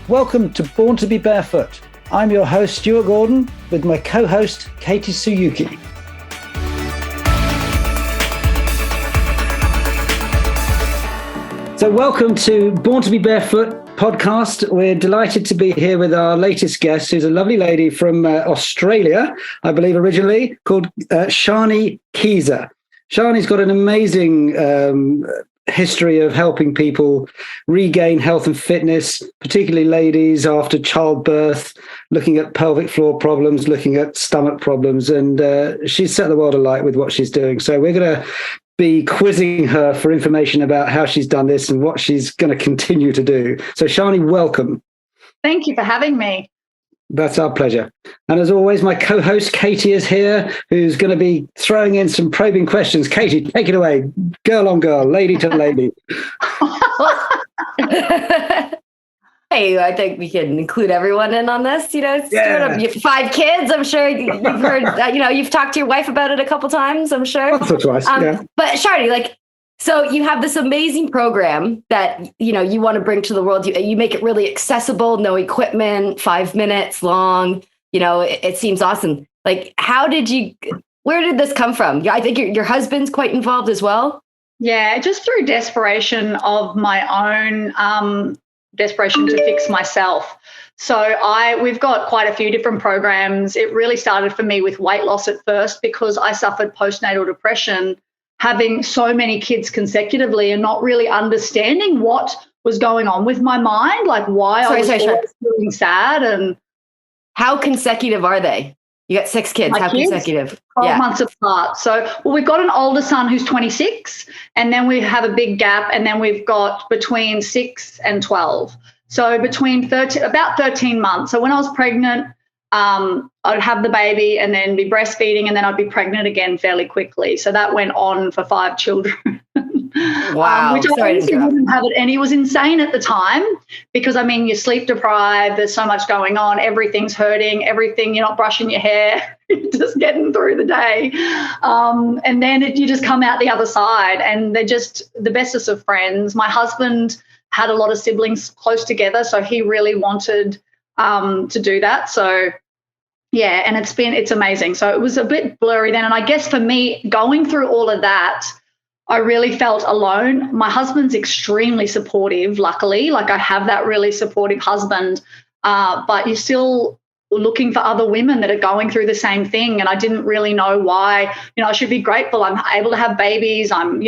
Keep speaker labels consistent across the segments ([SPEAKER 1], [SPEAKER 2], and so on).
[SPEAKER 1] Welcome to Born to be Barefoot. I'm your host, Stuart Gordon, with my co-host, Katie Suyuki. So welcome to Born to be Barefoot podcast. We're delighted to be here with our latest guest, who's a lovely lady from Australia, I believe originally, called Sharny Kieser. Sharny's got an amazing history of helping people regain health and fitness, particularly ladies after childbirth, looking at pelvic floor problems, looking at stomach problems, and she's set the world alight with what she's doing. So we're going to be quizzing her for information about how she's done this and what she's going to continue to do. So Sharny, welcome.
[SPEAKER 2] Thank you for having me.
[SPEAKER 1] That's our pleasure. And as always, my co-host Katie is here, who's going to be throwing in some probing questions. Katie, take it away. Girl on girl, lady to lady.
[SPEAKER 3] Hey, I think we can include everyone in on this. You have 5 kids. I'm sure you've heard, you've talked to your wife about it a couple times, I'm sure.
[SPEAKER 1] Once or twice, yeah.
[SPEAKER 3] But Sharny, so you have this amazing program that, you want to bring to the world. You make it really accessible, no equipment, 5 minutes long. It seems awesome. Where did this come from? I think your husband's quite involved as well.
[SPEAKER 2] Yeah, just through desperation of my own desperation to fix myself. So we've got quite a few different programs. It really started for me with weight loss at first because I suffered postnatal depression, having so many kids consecutively and not really understanding what was going on with my mind, why I was always feeling sad. And
[SPEAKER 3] how consecutive are they? You got 6 kids. How consecutive?
[SPEAKER 2] 12 months apart. So, we've got an older son who's 26, and then we have a big gap, and then we've got between 6 and 12. So about 13 months. So when I was pregnant, I'd have the baby and then be breastfeeding, and then I'd be pregnant again fairly quickly. So that went on for 5 children.
[SPEAKER 3] Wow.
[SPEAKER 2] Which I obviously wouldn't have it. And he was insane at the time because, you're sleep deprived. There's so much going on. Everything's hurting. You're not brushing your hair. You're just getting through the day. And then you just come out the other side, and they're just the bestest of friends. My husband had a lot of siblings close together, so he really wanted to do that. So, yeah, and it's amazing. So it was a bit blurry then. And I guess for me, going through all of that, I really felt alone. My husband's extremely supportive, luckily. I have that really supportive husband, but you're still looking for other women that are going through the same thing. And I didn't really know why. I should be grateful. I'm able to have babies. I'm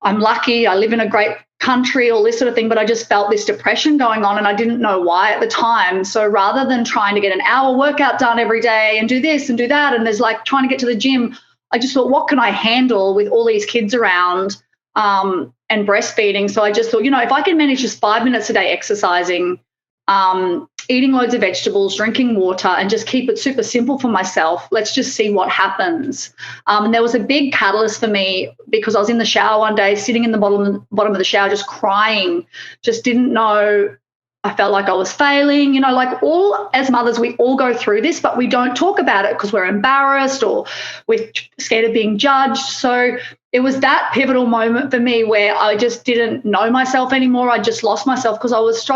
[SPEAKER 2] lucky. I live in a great country, all this sort of thing, but I just felt this depression going on and I didn't know why at the time. So rather than trying to get an hour workout done every day and do this and do that, and there's trying to get to the gym, I just thought, what can I handle with all these kids around and breastfeeding? So I just thought, if I can manage just 5 minutes a day exercising, eating loads of vegetables, drinking water, and just keep it super simple for myself, let's just see what happens. And there was a big catalyst for me because I was in the shower one day, sitting in the bottom of the shower, just crying, just didn't know. I felt like I was failing, all as mothers, we all go through this, but we don't talk about it because we're embarrassed or we're scared of being judged. So it was that pivotal moment for me where I just didn't know myself anymore. I just lost myself because I was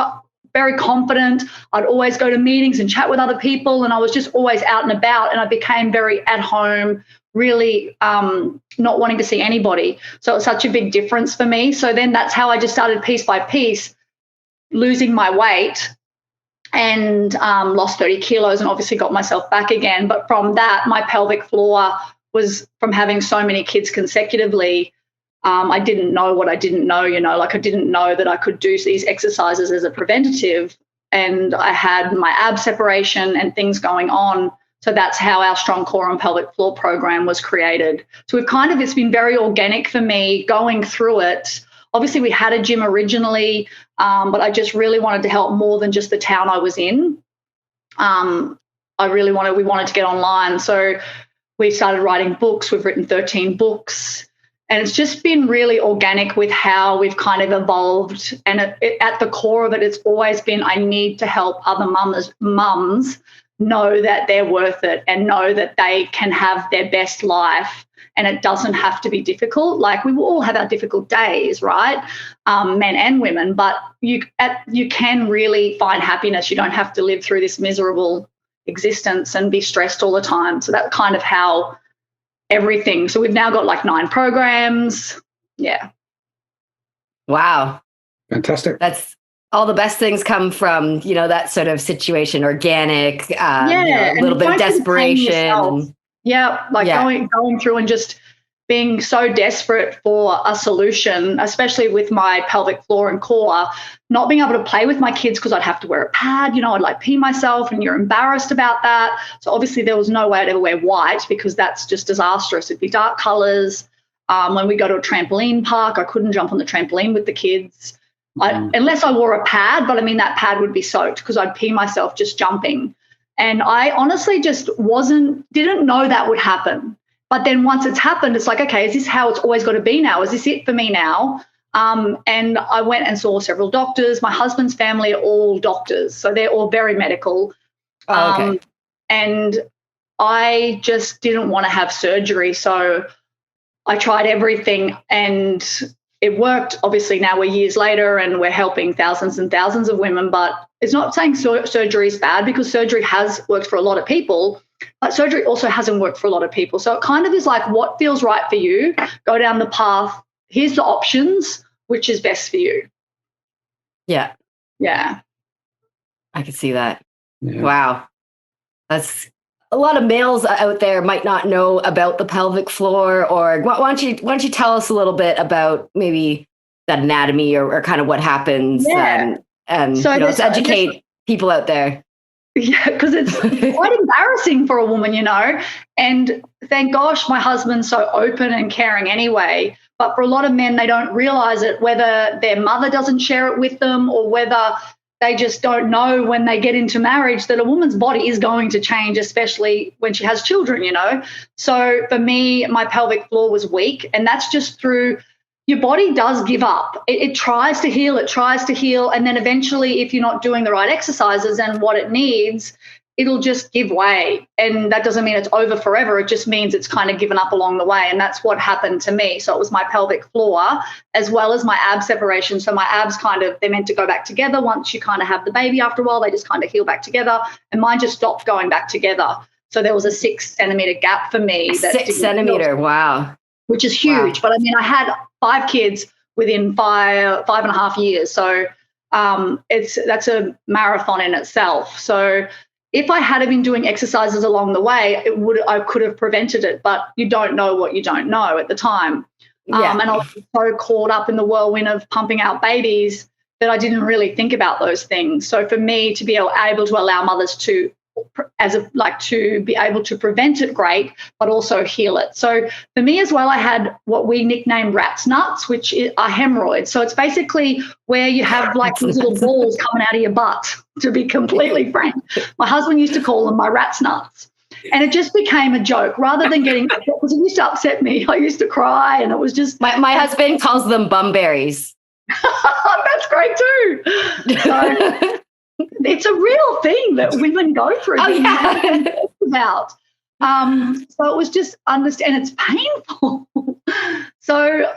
[SPEAKER 2] very confident. I'd always go to meetings and chat with other people, and I was just always out and about, and I became very at home, really not wanting to see anybody. So it was such a big difference for me. So then that's how I just started piece by piece losing my weight and lost 30 kilos and obviously got myself back again. But from that, my pelvic floor was from having so many kids consecutively. I didn't know what I didn't know, I didn't know that I could do these exercises as a preventative, and I had my ab separation and things going on. So that's how our Strong Core and Pelvic Floor program was created. So it's been very organic for me going through it. Obviously, we had a gym originally, but I just really wanted to help more than just the town I was in. We wanted to get online. So we started writing books. We've written 13 books. And it's just been really organic with how we've kind of evolved. And at the core of it, it's always been I need to help other mums know that they're worth it and know that they can have their best life and it doesn't have to be difficult. Like, we will all have our difficult days, right? Men and women, but you can really find happiness. You don't have to live through this miserable existence and be stressed all the time. So that's kind of how everything. So we've now got like 9 programs. Yeah.
[SPEAKER 3] Wow.
[SPEAKER 1] Fantastic.
[SPEAKER 3] That's all the best things come from, that sort of situation, organic, a little bit of desperation.
[SPEAKER 2] Yeah. Like going through and just being so desperate for a solution, especially with my pelvic floor and core, not being able to play with my kids because I'd have to wear a pad, I'd like pee myself and you're embarrassed about that. So obviously there was no way I'd ever wear white because that's just disastrous. It'd be dark colors. When we go to a trampoline park, I couldn't jump on the trampoline with the kids unless I wore a pad. But I mean, that pad would be soaked because I'd pee myself just jumping. And I honestly just didn't know that would happen. But then once it's happened, it's like, okay, is this how it's always got to be now? Is this it for me now? And I went and saw several doctors. My husband's family are all doctors, so they're all very medical. Okay. And I just didn't want to have surgery. So I tried everything and it worked. Obviously, now we're years later and we're helping thousands and thousands of women. But it's not saying surgery is bad, because surgery has worked for a lot of people. But surgery also hasn't worked for a lot of people. So it kind of is like, what feels right for you? Go down the path. Here's the options. Which is best for you?
[SPEAKER 3] Yeah.
[SPEAKER 2] Yeah.
[SPEAKER 3] I can see that.
[SPEAKER 1] Yeah.
[SPEAKER 3] Wow. That's a lot of males out there might not know about the pelvic floor, or why don't you tell us a little bit about maybe that anatomy or kind of what happens and so let's educate people out there.
[SPEAKER 2] Yeah, because it's quite embarrassing for a woman, and thank gosh my husband's so open and caring anyway. But for a lot of men, they don't realize it, whether their mother doesn't share it with them or whether they just don't know when they get into marriage that a woman's body is going to change, especially when she has children, So for me, my pelvic floor was weak, and that's just through your body does give up. It tries to heal, and then eventually if you're not doing the right exercises and what it needs, it'll just give way. And that doesn't mean it's over forever. It just means it's kind of given up along the way. And that's what happened to me. So it was my pelvic floor as well as my ab separation. So my abs they're meant to go back together. Once you kind of have the baby, after a while, they just kind of heal back together. And mine just stopped going back together. So there was a 6 centimeter gap for me.
[SPEAKER 3] 6 centimeter, wow.
[SPEAKER 2] Which is huge. Wow. But I mean, I had 5 kids within 5.5 years. So that's a marathon in itself. So if I had been doing exercises along the way, I could have prevented it, but you don't know what you don't know at the time. Yeah. And I was so caught up in the whirlwind of pumping out babies that I didn't really think about those things. So for me to be able to allow mothers to be able to prevent it, great, but also heal it. So for me as well, I had what we nicknamed rat's nuts, which are hemorrhoids. So it's basically where you have like these little balls coming out of your butt, to be completely frank. My husband used to call them my rat's nuts. And it just became a joke rather than getting, because it used to upset me. I used to cry, and it was just.
[SPEAKER 3] My husband calls them bum berries.
[SPEAKER 2] That's great too. So, it's a real thing that women go through.
[SPEAKER 3] Oh, yeah.
[SPEAKER 2] About. So it was just understand, it's painful. So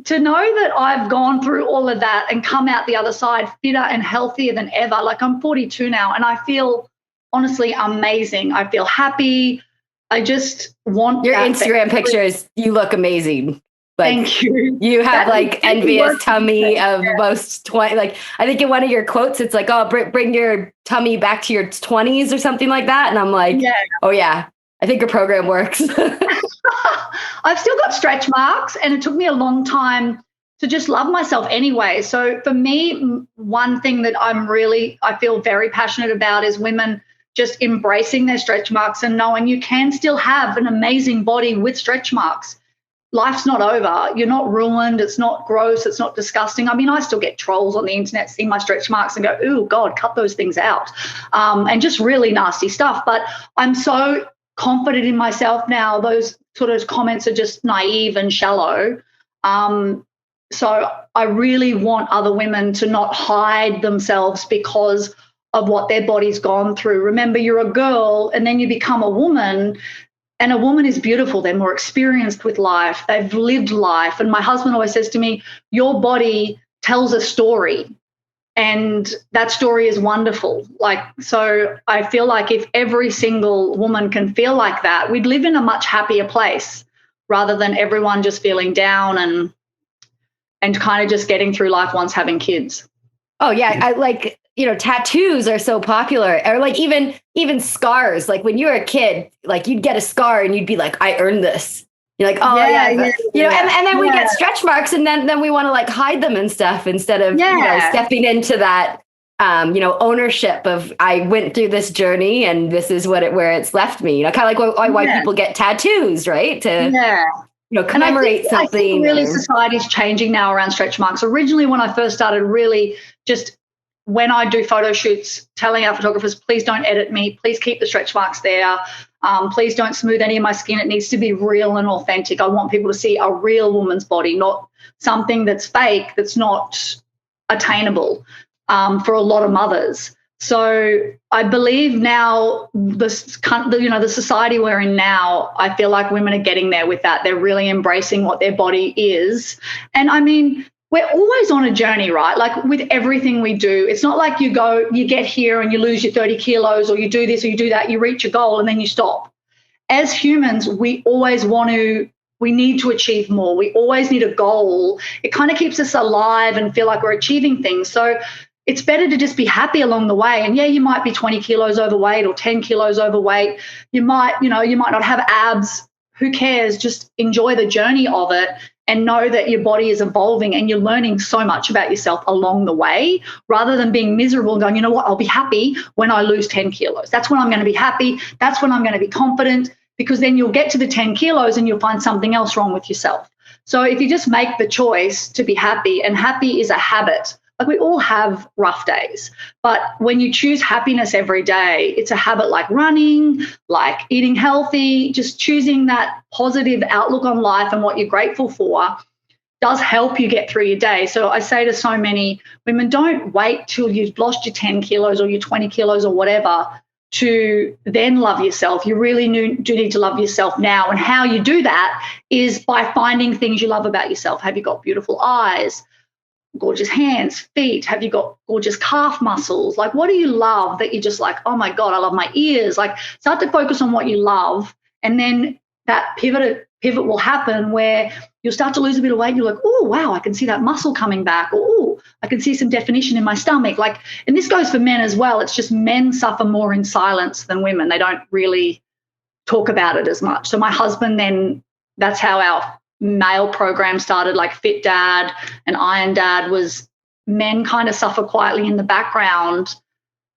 [SPEAKER 2] to know that I've gone through all of that and come out the other side fitter and healthier than ever, like I'm 42 now, and I feel honestly amazing. I feel happy. I just want
[SPEAKER 3] your Instagram pictures. You look amazing.
[SPEAKER 2] Thank you.
[SPEAKER 3] You have envious tummy of most 20. Like I think in one of your quotes, it's like, "Oh, bring your tummy back to your 20s" or something like that. And I'm like, "Oh yeah, I think your program works."
[SPEAKER 2] I've still got stretch marks, and it took me a long time to just love myself anyway. So for me, one thing that I feel very passionate about is women just embracing their stretch marks and knowing you can still have an amazing body with stretch marks. Life's not over. You're not ruined. It's not gross. It's not disgusting. I mean, I still get trolls on the internet, see my stretch marks and go, "Ooh, God, cut those things out." And just really nasty stuff. But I'm so confident in myself now. Those sort of comments are just naive and shallow. So I really want other women to not hide themselves because of what their body's gone through. Remember, you're a girl and then you become a woman. And a woman is beautiful. They're more experienced with life. They've lived life. And my husband always says to me, your body tells a story. And that story is wonderful. Like, so I feel like if every single woman can feel like that, we'd live in a much happier place rather than everyone just feeling down and kind of just getting through life once having kids.
[SPEAKER 3] Oh yeah. I like, tattoos are so popular, or like even scars. Like when you were a kid, like you'd get a scar and you'd be like, I earned this. You're like, oh yeah. And then we get stretch marks, and then we want to like hide them and stuff instead of stepping into that ownership of, I went through this journey and this is where it's left me. Kind of like why people get tattoos, right? To commemorate something. I think
[SPEAKER 2] really society's changing now around stretch marks. Originally, when I first started, really just when I do photo shoots, telling our photographers, please don't edit me, please keep the stretch marks there. Please don't smooth any of my skin. It needs to be real and authentic. I want people to see a real woman's body, not something that's fake, that's not attainable for a lot of mothers. So I believe now the society we're in now, I feel like women are getting there with that. They're really embracing what their body is. And I mean, we're always on a journey, right? Like with everything we do, it's not like you get here and you lose your 30 kilos, or you do this or you do that, you reach a goal and then you stop. As humans, we need to achieve more. We always need a goal. It kind of keeps us alive and feel like we're achieving things. So it's better to just be happy along the way. And yeah, you might be 20 kilos overweight or 10 kilos overweight. You might not have abs. Who cares? Just enjoy the journey of it and know that your body is evolving and you're learning so much about yourself along the way, rather than being miserable and going, you know what, I'll be happy when I lose 10 kilos. That's when I'm going to be happy. That's when I'm going to be confident, because then you'll get to the 10 kilos and you'll find something else wrong with yourself. So if you just make the choice to be happy, and happy is a habit. Like we all have rough days, but when you choose happiness every day, it's a habit, like running, like eating healthy, just choosing that positive outlook on life and what you're grateful for does help you get through your day. So I say to so many women, don't wait till you've lost your 10 kilos or your 20 kilos or whatever to then love yourself. You really do need to love yourself now. And how you do that is by finding things you love about yourself. Have you got beautiful eyes? Gorgeous hands, feet? Have you got gorgeous calf muscles? Like, what do you love that you're just like, oh my God, I love my ears? Like, start to focus on what you love. And then that pivot will happen where you'll start to lose a bit of weight. And you're like, oh, wow, I can see that muscle coming back. Or, oh, I can see some definition in my stomach. Like, and this goes for men as well. It's just men suffer more in silence than women. They don't really talk about it as much. So my husband, then that's how our male program started, like Fit Dad and Iron Dad, was men kind of suffer quietly in the background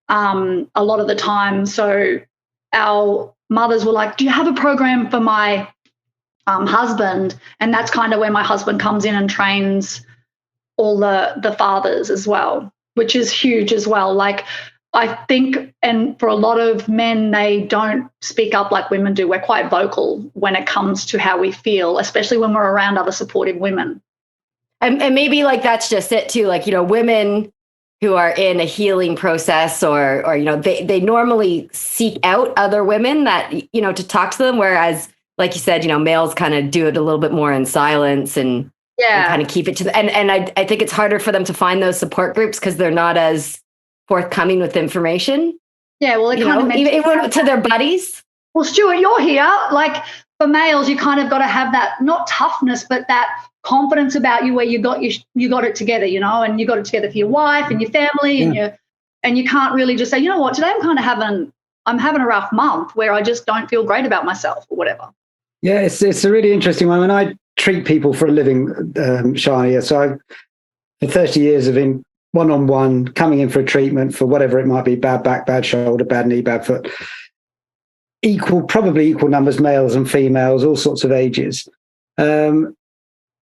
[SPEAKER 2] a lot of the time. So our mothers were like, do you have a program for my husband? And that's kind of where my husband comes in and trains all the fathers as well, which is huge as well. Like, I think, and for a lot of men, they don't speak up like women do. We're quite vocal when it comes to how we feel, especially when we're around other supportive women.
[SPEAKER 3] And maybe like that's just it too. Like, women who are in a healing process or they normally seek out other women that, to talk to them. Whereas, like you said, males kind of do it a little bit more in silence and kind of keep it to and I think it's harder for them to find those support groups because they're not as forthcoming with information.
[SPEAKER 2] Yeah, well,
[SPEAKER 3] even to their buddies.
[SPEAKER 2] Well, Stuart, you're here. Like, for males, you kind of got to have that, not toughness, but that confidence about you where you got it together, and you got it together for your wife and your family, and you can't really just say, you know what, today I'm having a rough month where I just don't feel great about myself or whatever.
[SPEAKER 1] Yeah, it's a really interesting one. When I treat people for a living, Sharny, so for 30 years have been one-on-one, coming in for a treatment for whatever it might be, bad back, bad shoulder, bad knee, bad foot, probably equal numbers, males and females, all sorts of ages. And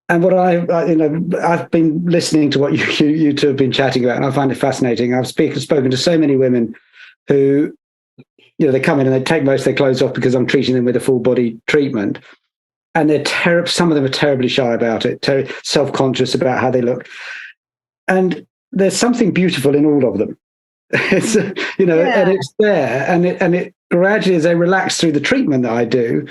[SPEAKER 1] what I've been listening to what you two have been chatting about, and I find it fascinating. I've spoken to so many women who, they come in and they take most of their clothes off because I'm treating them with a full body treatment. And they're some of them are terribly shy about it, self-conscious about how they look. And there's something beautiful in all of them. It's, and it's there, and gradually, as they relax through the treatment that I do,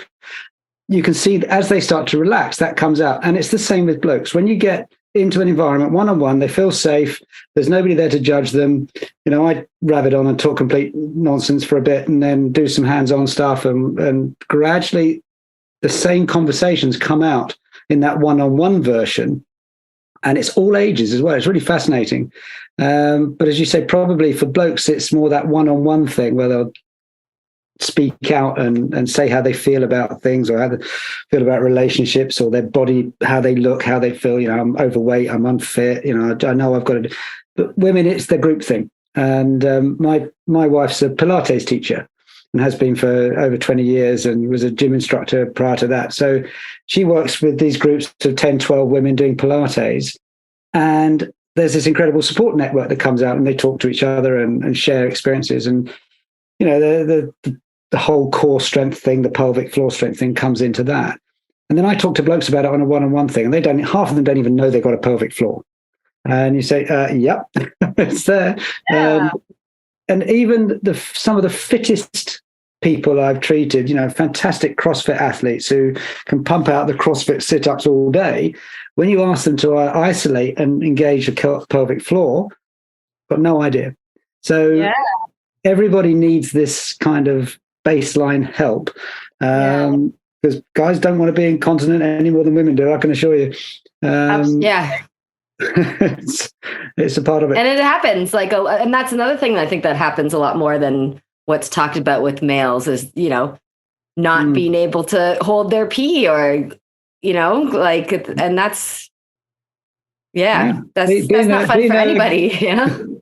[SPEAKER 1] you can see that as they start to relax, that comes out. And it's the same with blokes. When you get into an environment one-on-one, they feel safe. There's nobody there to judge them. I rabbit on and talk complete nonsense for a bit and then do some hands-on stuff. And gradually the same conversations come out in that one-on-one version. And it's all ages as well. It's really fascinating. But as you say, probably for blokes, it's more that one-on-one thing where they'll speak out and say how they feel about things or how they feel about relationships or their body, how they look, how they feel. I'm overweight, I'm unfit. I know I've got to. But women, it's the group thing. And my wife's a Pilates teacher and has been for over 20 years and was a gym instructor prior to that. So she works with these groups of 10, 12 women doing Pilates. And there's this incredible support network that comes out and they talk to each other and share experiences. And the whole core strength thing, the pelvic floor strength thing comes into that. And then I talk to blokes about it on a one-on-one thing, and half of them don't even know they've got a pelvic floor. And you say, yep, it's there.
[SPEAKER 2] Yeah.
[SPEAKER 1] And even some of the fittest people I've treated, fantastic CrossFit athletes who can pump out the CrossFit sit-ups all day, when you ask them to isolate and engage the pelvic floor, got no idea. So everybody needs this kind of baseline help because guys don't want to be incontinent any more than women do, I can assure you. It's a part of it,
[SPEAKER 3] and it happens and that's another thing that I think that happens a lot more than what's talked about with males is not being able to hold their pee or and that's that's not fun for anybody.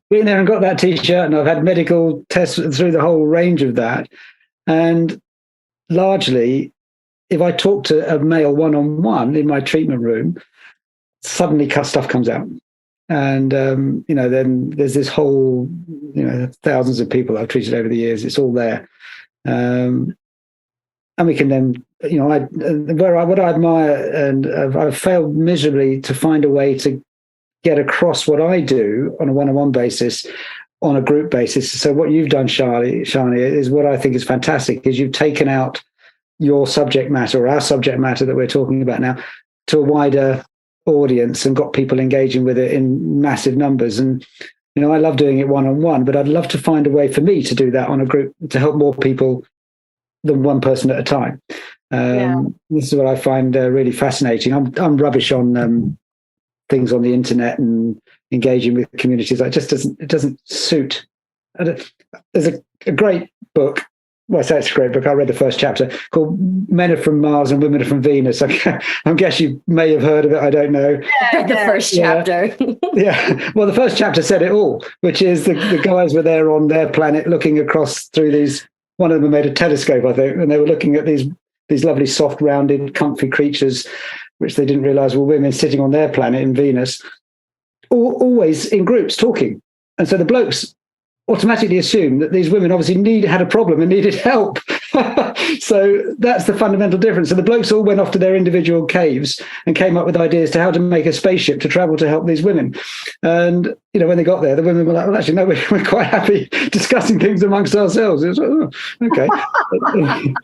[SPEAKER 1] Been there and got that t-shirt, and I've had medical tests through the whole range of that. And largely, if I talk to a male one-on-one in my treatment room, suddenly stuff comes out. And, then there's this whole, thousands of people I've treated over the years. It's all there. And we can then, what I admire, and I've failed miserably to find a way to get across what I do on a one-on-one basis, on a group basis. So what you've done, Sharny, is what I think is fantastic, is you've taken out your subject matter or our subject matter that we're talking about now to a wider audience and got people engaging with it in massive numbers. And, I love doing it one-on-one, but I'd love to find a way for me to do that on a group to help more people than one person at a time. This is what I find really fascinating. I'm rubbish on things on the internet and engaging with communities. It doesn't suit. There's a great book. Well, I say it's a great book. I read the first chapter called Men Are From Mars and Women Are From Venus. I guess you may have heard of it. I don't know.
[SPEAKER 3] The first chapter.
[SPEAKER 1] Well, the first chapter said it all, which is the guys were there on their planet looking across through these, one of them made a telescope, I think, and they were looking at these lovely soft, rounded, comfy creatures, which they didn't realize were women sitting on their planet in Venus, always in groups talking. And so the blokes automatically assume that these women obviously had a problem and needed help. So that's the fundamental difference. So the blokes all went off to their individual caves and came up with ideas to how to make a spaceship to travel to help these women. And, when they got there, the women were like, well, actually, no, we're quite happy discussing things amongst ourselves. It was like, okay.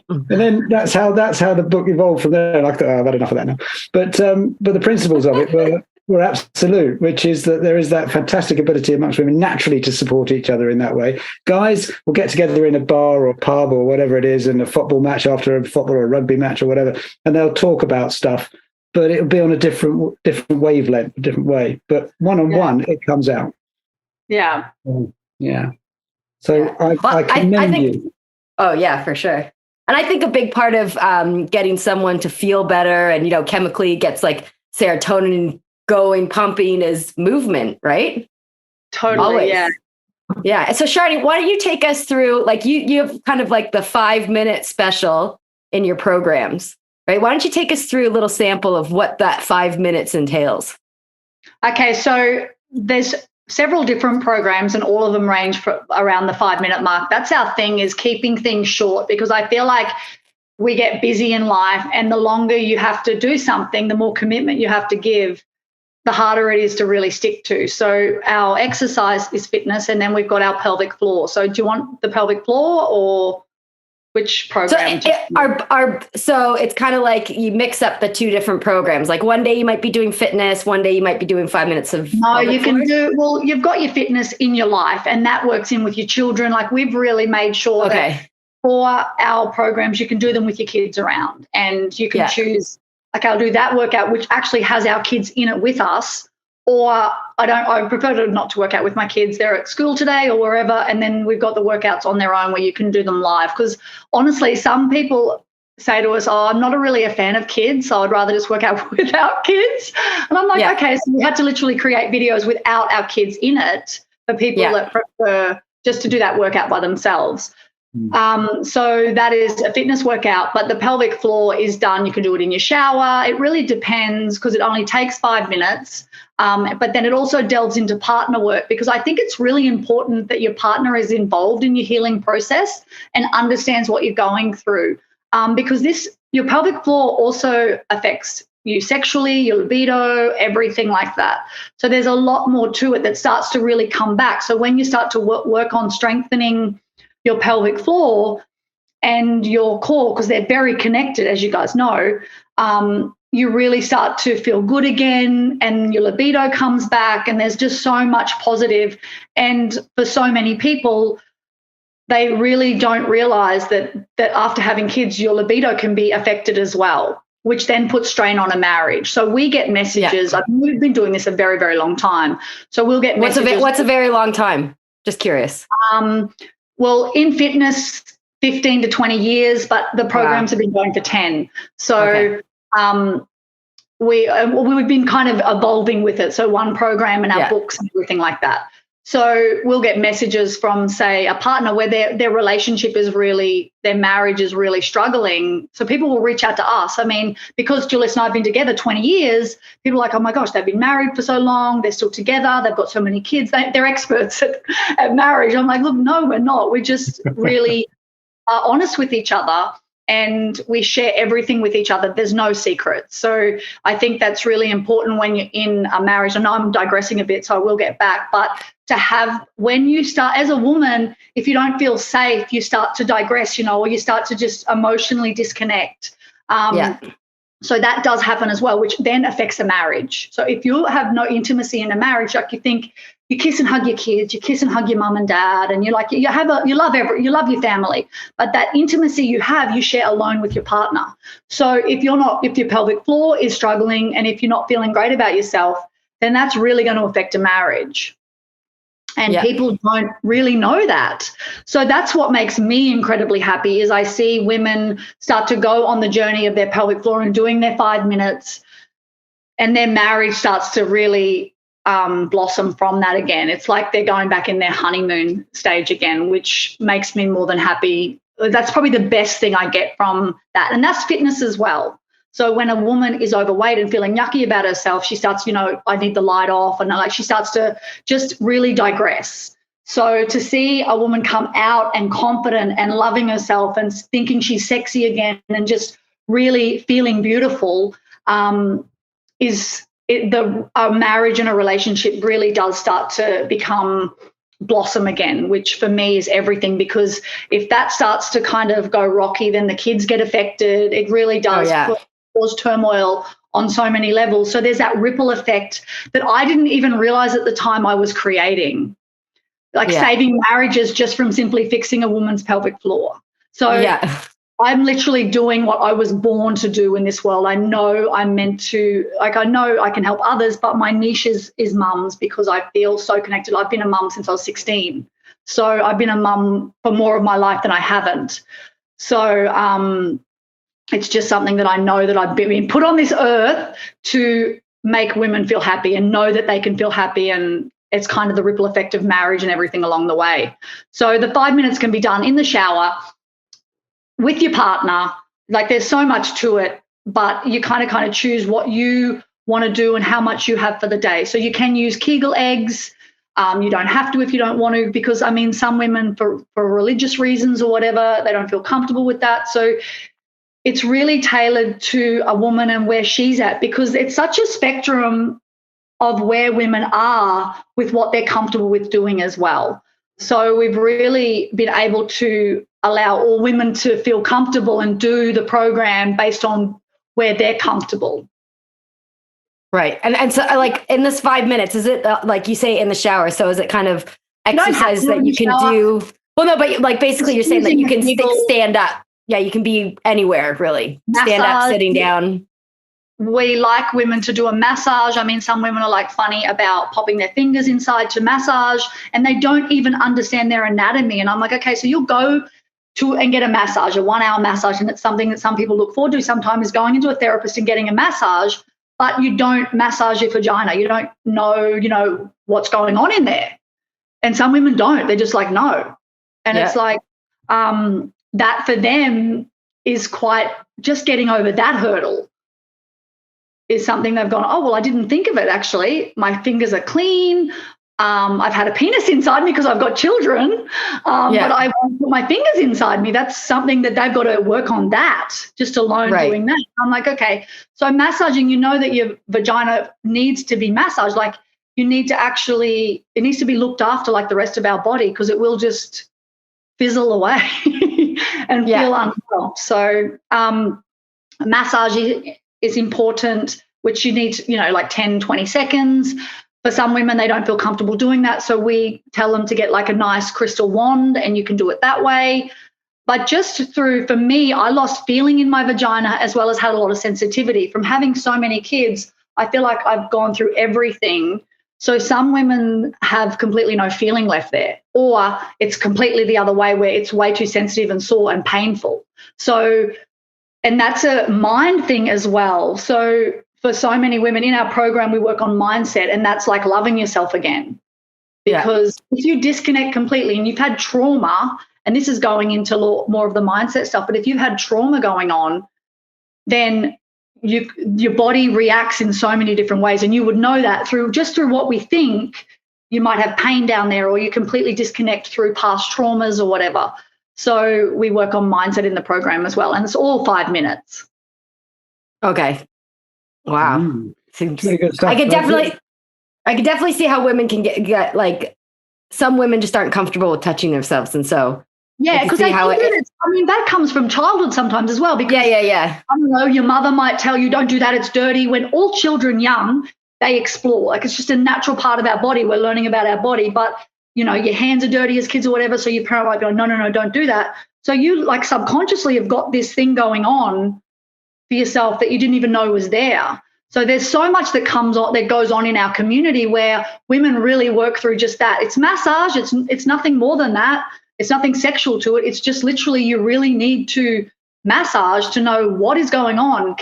[SPEAKER 1] And then that's how the book evolved from there. And I thought, I've had enough of that now. But the principles of it were absolute, which is that there is that fantastic ability amongst women naturally to support each other in that way. Guys will get together in a bar or pub or whatever it is, in a football match after a football or a rugby match or whatever, and they'll talk about stuff, but it'll be on a different wavelength, a different way. But one-on-one, it comes out.
[SPEAKER 2] Yeah.
[SPEAKER 1] Yeah. So I commend you.
[SPEAKER 3] Oh, yeah, for sure. And I think a big part of getting someone to feel better and, chemically gets like serotonin going, pumping is movement, right?
[SPEAKER 2] Totally.
[SPEAKER 3] Always.
[SPEAKER 2] Yeah.
[SPEAKER 3] Yeah. So Sharny, why don't you take us through, like you have kind of like the 5-minute special in your programs, right? Why don't you take us through a little sample of what that 5 minutes entails?
[SPEAKER 2] Okay. So there's several different programs and all of them range for around the 5-minute mark. That's our thing, is keeping things short, because I feel like we get busy in life, and the longer you have to do something, the more commitment you have to give, the harder it is to really stick to. So our exercise is fitness, and then we've got our pelvic floor. So do you want the pelvic floor or which program.
[SPEAKER 3] So it's kind of like you mix up the two different programs. Like one day you might be doing fitness, one day you might be doing 5 minutes of.
[SPEAKER 2] No, you can do, well, you've got your fitness in your life and that works in with your children. Like we've really made sure that for our programs, you can do them with your kids around and you can choose, like I'll do that workout, which actually has our kids in it with us. Or I prefer not to work out with my kids. They're at school today or wherever. And then we've got the workouts on their own where you can do them live. Because honestly, some people say to us, I'm not really a fan of kids, so I'd rather just work out without kids. And I'm like, okay, so we had to literally create videos without our kids in it for people that prefer just to do that workout by themselves. So that is a fitness workout, but the pelvic floor is done. You can do it in your shower. It really depends because it only takes 5 minutes. But then it also delves into partner work because I think it's really important that your partner is involved in your healing process and understands what you're going through. Because your pelvic floor also affects you sexually, your libido, everything like that. So there's a lot more to it that starts to really come back. So when you start to work on strengthening your pelvic floor and your core, because they're very connected, as you guys know, you really start to feel good again and your libido comes back and there's just so much positive. And for so many people, they really don't realize that after having kids, your libido can be affected as well, which then puts strain on a marriage. So we get messages. We've been doing this a very, very long time. So we'll get messages.
[SPEAKER 3] What's a very long time? Just curious.
[SPEAKER 2] Well, in fitness, 15 to 20 years, but the programs have been going for 10. So we've been kind of evolving with it. So one program and our books and everything like that. So we'll get messages from, say, a partner where their relationship is really, their marriage is really struggling. So people will reach out to us. I mean, because Julius and I have been together 20 years, people are like, oh my gosh, they've been married for so long. They're still together. They've got so many kids. They're experts at marriage. I'm like, look, no, we're not. We're just really honest with each other. And we share everything with each other. There's no secrets. So I think that's really important when you're in a marriage. And I'm digressing a bit, so I will get back. But to have, when you start as a woman, if you don't feel safe, you start to digress, or you start to just emotionally disconnect. So that does happen as well, which then affects a marriage. So if you have no intimacy in a marriage, like you think you kiss and hug your kids, you kiss and hug your mum and dad, and you love your family, but that intimacy you share alone with your partner. So if your pelvic floor is struggling and if you're not feeling great about yourself, then that's really going to affect a marriage. And people don't really know that. So that's what makes me incredibly happy is I see women start to go on the journey of their pelvic floor and doing their 5 minutes, and their marriage starts to really blossom from that again. It's like they're going back in their honeymoon stage again, which makes me more than happy. That's probably the best thing I get from that. And that's fitness as well. So when a woman is overweight and feeling yucky about herself, she starts, I need the light off, and she starts to just really digress. So to see a woman come out and confident and loving herself and thinking she's sexy again and just really feeling beautiful a marriage and a relationship really does start to blossom again, which for me is everything, because if that starts to kind of go rocky, then the kids get affected. It really does cause turmoil on so many levels. So there's that ripple effect that I didn't even realize at the time I was creating, saving marriages just from simply fixing a woman's pelvic floor. So I'm literally doing what I was born to do in this world. I know I'm meant to, I know I can help others, but my niche is mums, because I feel so connected. I've been a mum since I was 16. So I've been a mum for more of my life than I haven't. So it's just something that I know that I've been put on this earth to make women feel happy and know that they can feel happy, and it's kind of the ripple effect of marriage and everything along the way. So the 5 minutes can be done in the shower with your partner. Like there's so much to it, but you kind of choose what you want to do and how much you have for the day. So you can use Kegel eggs. You don't have to if you don't want to, because some women for religious reasons or whatever, they don't feel comfortable with that. So it's really tailored to a woman and where she's at, because it's such a spectrum of where women are with what they're comfortable with doing as well. So we've really been able to allow all women to feel comfortable and do the program based on where they're comfortable.
[SPEAKER 3] Right. And so like in this 5 minutes, is it like you say in the shower? So is it kind of exercise that you can do? Well, no, but like basically you're saying that you can stand up. Yeah, you can be anywhere really. Stand up, sitting down.
[SPEAKER 2] We like women to do a massage. I mean, some women are like funny about popping their fingers inside to massage, and they don't even understand their anatomy. And I'm like, okay, so you'll go to and get a massage, a 1 hour massage. And it's something that some people look forward to sometimes, is going into a therapist and getting a massage, but you don't massage your vagina. You don't know, what's going on in there. And some women don't. They're just like, no. And it's like, that for them is quite, just getting over that hurdle is something they've gone, oh, well, I didn't think of it, actually. My fingers are clean. I've had a penis inside me because I've got children, but I won't put my fingers inside me. That's something that they've got to work on, that, just alone doing that. I'm like, okay, so massaging, that your vagina needs to be massaged. Like, you need to actually, it needs to be looked after like the rest of our body, because it will just fizzle away and feel unwell. So massage is important, which you need, like 10, 20 seconds. For some women, they don't feel comfortable doing that. So we tell them to get like a nice crystal wand, and you can do it that way. But just for me, I lost feeling in my vagina, as well as had a lot of sensitivity from having so many kids. I feel like I've gone through everything. So some women have completely no feeling left there, or it's completely the other way, where it's way too sensitive and sore and painful. So, and that's a mind thing as well. So for so many women in our program, we work on mindset, and that's like loving yourself again. Because if you disconnect completely and you've had trauma, and this is going into more of the mindset stuff, but if you've had trauma going on, then your body reacts in so many different ways, and you would know that through what we think. You might have pain down there, or you completely disconnect through past traumas or whatever. So we work on mindset in the program as well, and it's all 5 minutes.
[SPEAKER 3] Okay. Wow.
[SPEAKER 1] Seems pretty good stuff.
[SPEAKER 3] I could definitely see how women can get like, some women just aren't comfortable with touching themselves, and so
[SPEAKER 2] because that comes from childhood sometimes as well. Because
[SPEAKER 3] I
[SPEAKER 2] don't know, your mother might tell you, don't do that, it's dirty. When all children young, they explore. Like, it's just a natural part of our body. We're learning about our body, but your hands are dirty as kids or whatever. So your parent might go, no, don't do that. So you like subconsciously have got this thing going on for yourself that you didn't even know was there. So there's so much that goes on in our community, where women really work through just that. It's massage. It's nothing more than that. It's nothing sexual to it. It's just literally, you really need to massage to know what is going on.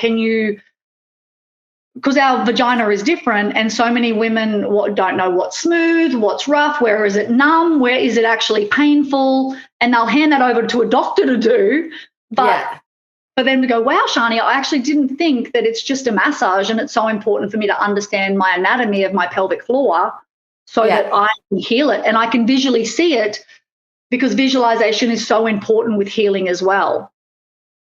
[SPEAKER 2] Because our vagina is different, and so many women don't know what's smooth, what's rough, where is it numb, where is it actually painful, and they'll hand that over to a doctor to do. But for them to go, wow, Sharny, I actually didn't think that it's just a massage, and it's so important for me to understand my anatomy of my pelvic floor so that I can heal it, and I can visually see it, because visualization is so important with healing as well.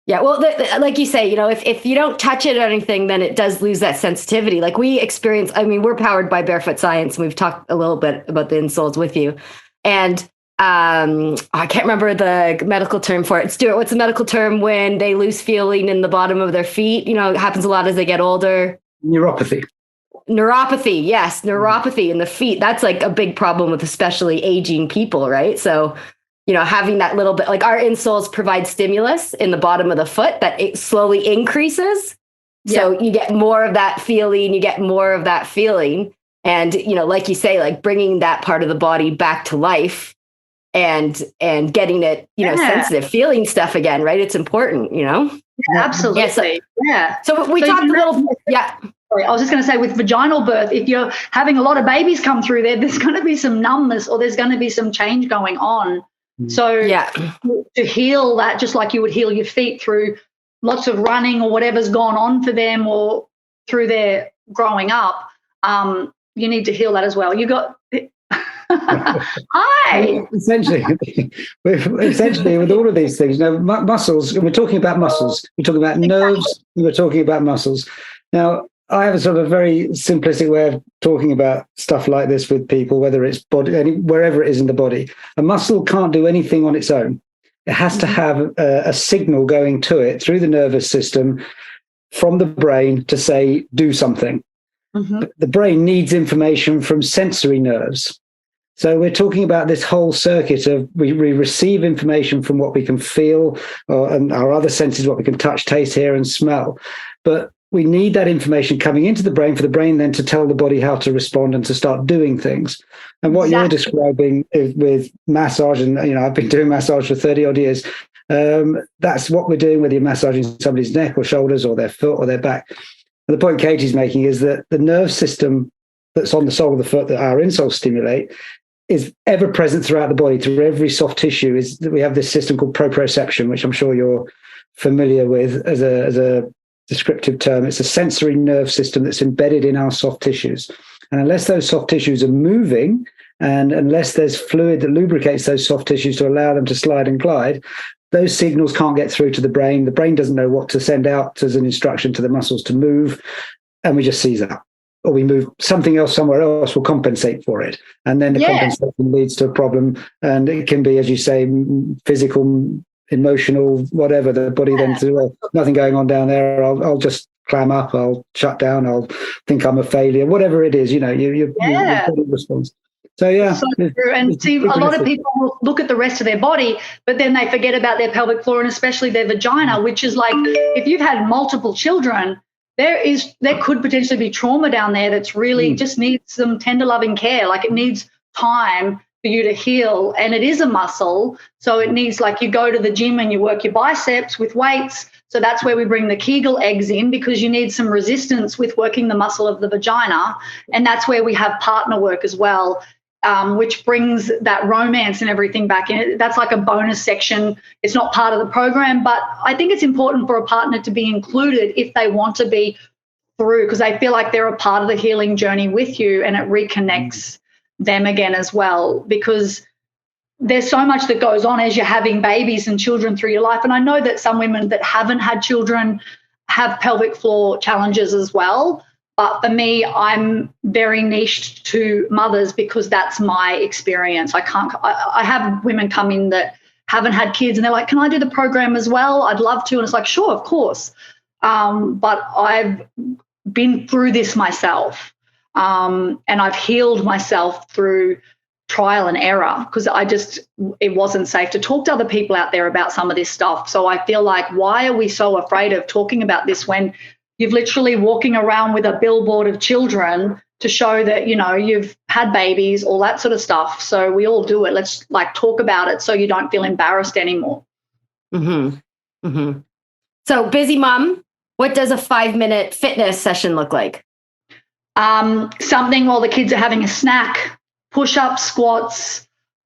[SPEAKER 3] Yeah, well, like you say, if you don't touch it or anything, then it does lose that sensitivity. Like we experience, we're powered by Barefoot Science, and we've talked a little bit about the insoles with you. And I can't remember the medical term for it. Stuart, what's the medical term when they lose feeling in the bottom of their feet? It happens a lot as they get older.
[SPEAKER 1] Neuropathy.
[SPEAKER 3] Yes, neuropathy in the feet. That's like a big problem with especially aging people, right? So, having that little bit, like our insoles provide stimulus in the bottom of the foot that it slowly increases. So you get more of that feeling, And, like you say, like bringing that part of the body back to life and getting it, sensitive, feeling stuff again, right? It's important,
[SPEAKER 2] Yeah, absolutely.
[SPEAKER 3] So we talked a little,
[SPEAKER 2] I was just going to say, with vaginal birth, if you're having a lot of babies come through there's going to be some numbness, or there's going to be some change going on. So to heal that, just like you would heal your feet through lots of running or whatever's gone on for them, or through their growing up, you need to heal that as well. You got hi. Essentially,
[SPEAKER 1] with all of these things, muscles. We're talking about muscles. We're talking about nerves. We're talking about muscles. Now, I have a sort of very simplistic way of talking about stuff like this with people, whether it's body, wherever it is in the body. A muscle can't do anything on its own. It has to have a signal going to it through the nervous system from the brain to say, do something. The brain needs information from sensory nerves. So we're talking about this whole circuit of we receive information from what we can feel and our other senses, what we can touch, taste, hear, and smell. But we need that information coming into the brain for the brain then to tell the body how to respond and to start doing things. And what you're describing with massage, and I've been doing massage for 30 odd years. That's what we're doing, whether you're massaging somebody's neck or shoulders or their foot or their back. And the point Katie's making is that the nerve system that's on the sole of the foot that our insoles stimulate is ever present throughout the body, through every soft tissue. Is that we have this system called proprioception, which I'm sure you're familiar with as a descriptive term. It's a sensory nerve system that's embedded in our soft tissues. And unless those soft tissues are moving, and unless there's fluid that lubricates those soft tissues to allow them to slide and glide, those signals can't get through to the brain. The brain doesn't know what to send out as an instruction to the muscles to move, and we just seize up. Or we move something else somewhere else will compensate for it. And then the compensation leads to a problem. And it can be, as you say, physical, emotional, whatever. The body then says, well, nothing going on down there. I'll just clam up. I'll shut down. I'll think I'm a failure. Whatever it is, your body responds. So, So
[SPEAKER 2] true. And see, a lot of people will look at the rest of their body, but then they forget about their pelvic floor and especially their vagina, which is like, if you've had multiple children, there could potentially be trauma down there that's really just needs some tender loving care. Like, it needs time for you to heal, and it is a muscle. So it needs, like, you go to the gym and you work your biceps with weights. So that's where we bring the Kegel eggs in, because you need some resistance with working the muscle of the vagina. And that's where we have partner work as well, which brings that romance and everything back in. That's like a bonus section. It's not part of the program, but I think it's important for a partner to be included if they want to be through, because they feel like they're a part of the healing journey with you, and it reconnects them again as well, because there's so much that goes on as you're having babies and children through your life. And I know that some women that haven't had children have pelvic floor challenges as well. But for me, I'm very niched to mothers because that's my experience. I have women come in that haven't had kids and they're like, can I do the program as well? I'd love to. And it's like, sure, of course. But I've been through this myself, and I've healed myself through trial and error, because it wasn't safe to talk to other people out there about some of this stuff. So I feel like, why are we so afraid of talking about this when you've literally walking around with a billboard of children to show that, you've had babies, all that sort of stuff. So we all do it. Let's talk about it so you don't feel embarrassed anymore.
[SPEAKER 3] So, busy mom, what does a 5-minute fitness session look like?
[SPEAKER 2] Something while the kids are having a snack, push-ups, squats,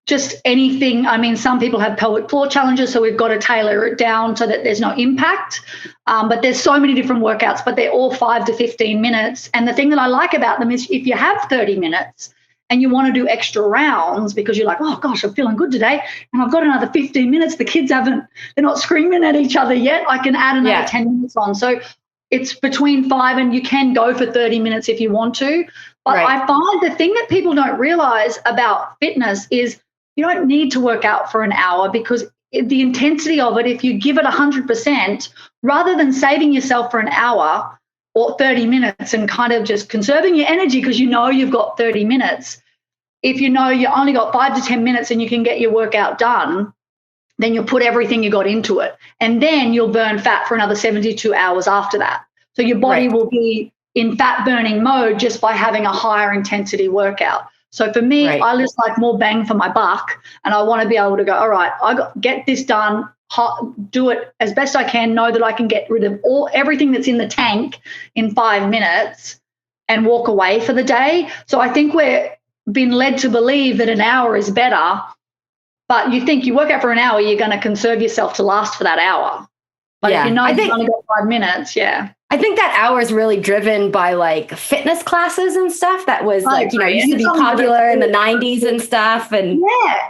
[SPEAKER 2] just anything. I mean, some people have pelvic floor challenges, so we've got to tailor it down so that there's no impact. But there's so many different workouts, but they're all 5 to 15 minutes. And the thing that I like about them is if you have 30 minutes and you want to do extra rounds because you're like, oh, gosh, I'm feeling good today, and I've got another 15 minutes, the kids they're not screaming at each other yet, I can add another 10 minutes on. So it's between 5, and you can go for 30 minutes if you want to. But I find the thing that people don't realize about fitness is you don't need to work out for an hour, because the intensity of it, if you give it 100%, rather than saving yourself for an hour or 30 minutes and kind of just conserving your energy because you've got 30 minutes, if you only got 5 to 10 minutes and you can get your workout done, then you'll put everything you got into it. And then you'll burn fat for another 72 hours after that. So your body will be in fat burning mode just by having a higher intensity workout. So for me, I just like more bang for my buck, and I want to be able to go, all right, get this done, do it as best I can, know that I can get rid of everything that's in the tank in 5 minutes and walk away for the day. So I think we're been led to believe that an hour is better, but you think you work out for an hour, you're going to conserve yourself to last for that hour. But if you've only got 5 minutes, I
[SPEAKER 3] think that hour is really driven by like fitness classes and stuff that was used to be popular in the 90s and stuff. And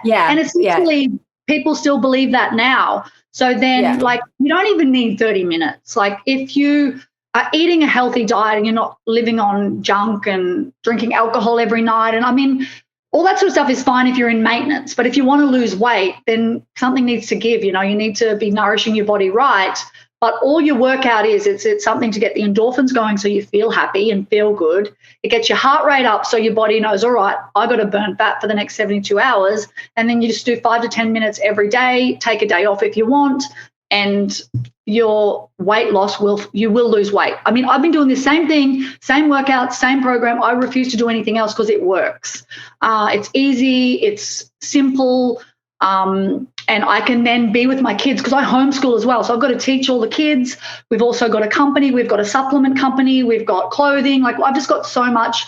[SPEAKER 2] and essentially people still believe that now. So then you don't even need 30 minutes. Like, if you are eating a healthy diet and you're not living on junk and drinking alcohol every night, and I mean, all that sort of stuff is fine if you're in maintenance. But if you want to lose weight, then something needs to give. You need to be nourishing your body right. But all your workout it's something to get the endorphins going so you feel happy and feel good. It gets your heart rate up so your body knows, all right, I got to burn fat for the next 72 hours. And then you just do 5 to 10 minutes every day, take a day off if you want, and your weight loss you will lose weight. I mean, I've been doing the same thing, same workout, same program. I refuse to do anything else because it works. It's easy, it's simple. And I can then be with my kids because I homeschool as well. So I've got to teach all the kids. We've also got a company. We've got a supplement company. We've got clothing. Like, I've just got so much.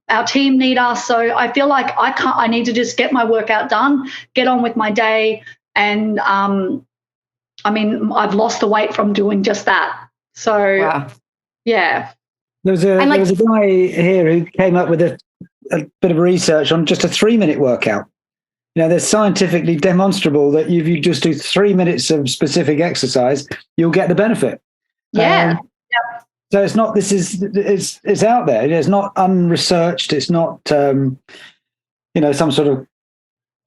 [SPEAKER 2] Our team need us. So I feel like I need to just get my workout done, get on with my day. And I've lost the weight from doing just that. So, wow. Yeah.
[SPEAKER 1] There was a guy here who came up with a bit of research on just a 3-minute workout. There's scientifically demonstrable that if you just do 3 minutes of specific exercise, you'll get the benefit.
[SPEAKER 2] Yeah.
[SPEAKER 1] So it's not, it's out there. It's not unresearched. It's not, some sort of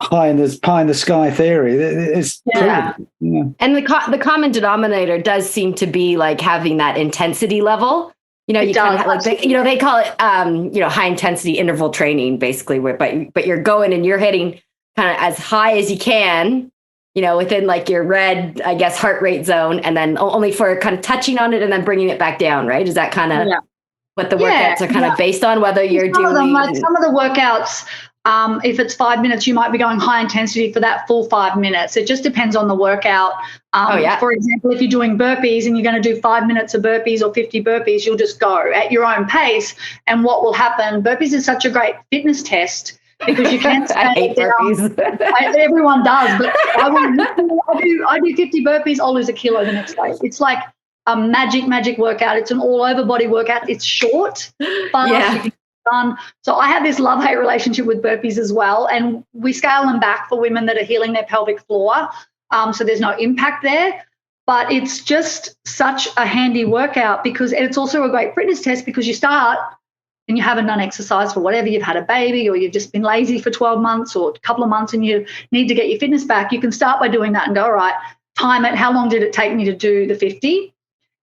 [SPEAKER 1] pie in the sky theory. It's proven. Yeah.
[SPEAKER 3] And the common denominator does seem to be like having that intensity level. You kind of they call it, high intensity interval training, basically, but you're going and you're hitting kind of as high as you can, within like your red, I guess, heart rate zone, and then only for kind of touching on it and then bringing it back down, right? Is that kind of what the workouts are kind of based on, whether you're doing?
[SPEAKER 2] Some of the workouts, if it's 5 minutes, you might be going high intensity for that full 5 minutes. It just depends on the workout. For example, if you're doing burpees and you're going to do 5 minutes of burpees or 50 burpees, you'll just go at your own pace. And what will happen, burpees is such a great fitness test, because you can't stay
[SPEAKER 3] I hate burpees.
[SPEAKER 2] Everyone does, but I do 50 burpees, I'll lose 1 kilo the next day. It's like a magic workout. It's an all over body workout. It's short, fast, you can get it done. So I have this love-hate relationship with burpees as well, and we scale them back for women that are healing their pelvic floor. So there's no impact there. But it's just such a handy workout because it's also a great fitness test, because you start and you haven't done exercise for whatever, you've had a baby or you've just been lazy for 12 months or a couple of months and you need to get your fitness back, you can start by doing that and go, all right, time it. How long did it take me to do the 50?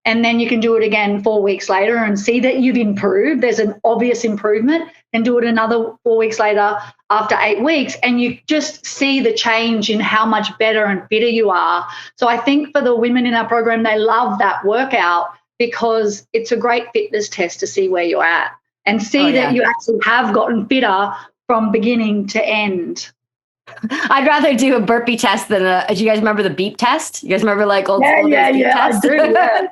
[SPEAKER 2] And then you can do it again 4 weeks later and see that you've improved. There's an obvious improvement, and do it another 4 weeks later after 8 weeks. And you just see the change in how much better and fitter you are. So I think for the women in our program, they love that workout because it's a great fitness test to see where you're at. And see that you actually have gotten fitter from beginning to end.
[SPEAKER 3] I'd rather do a burpee test than do you guys remember the beep test? You guys remember like old school beep test?
[SPEAKER 2] I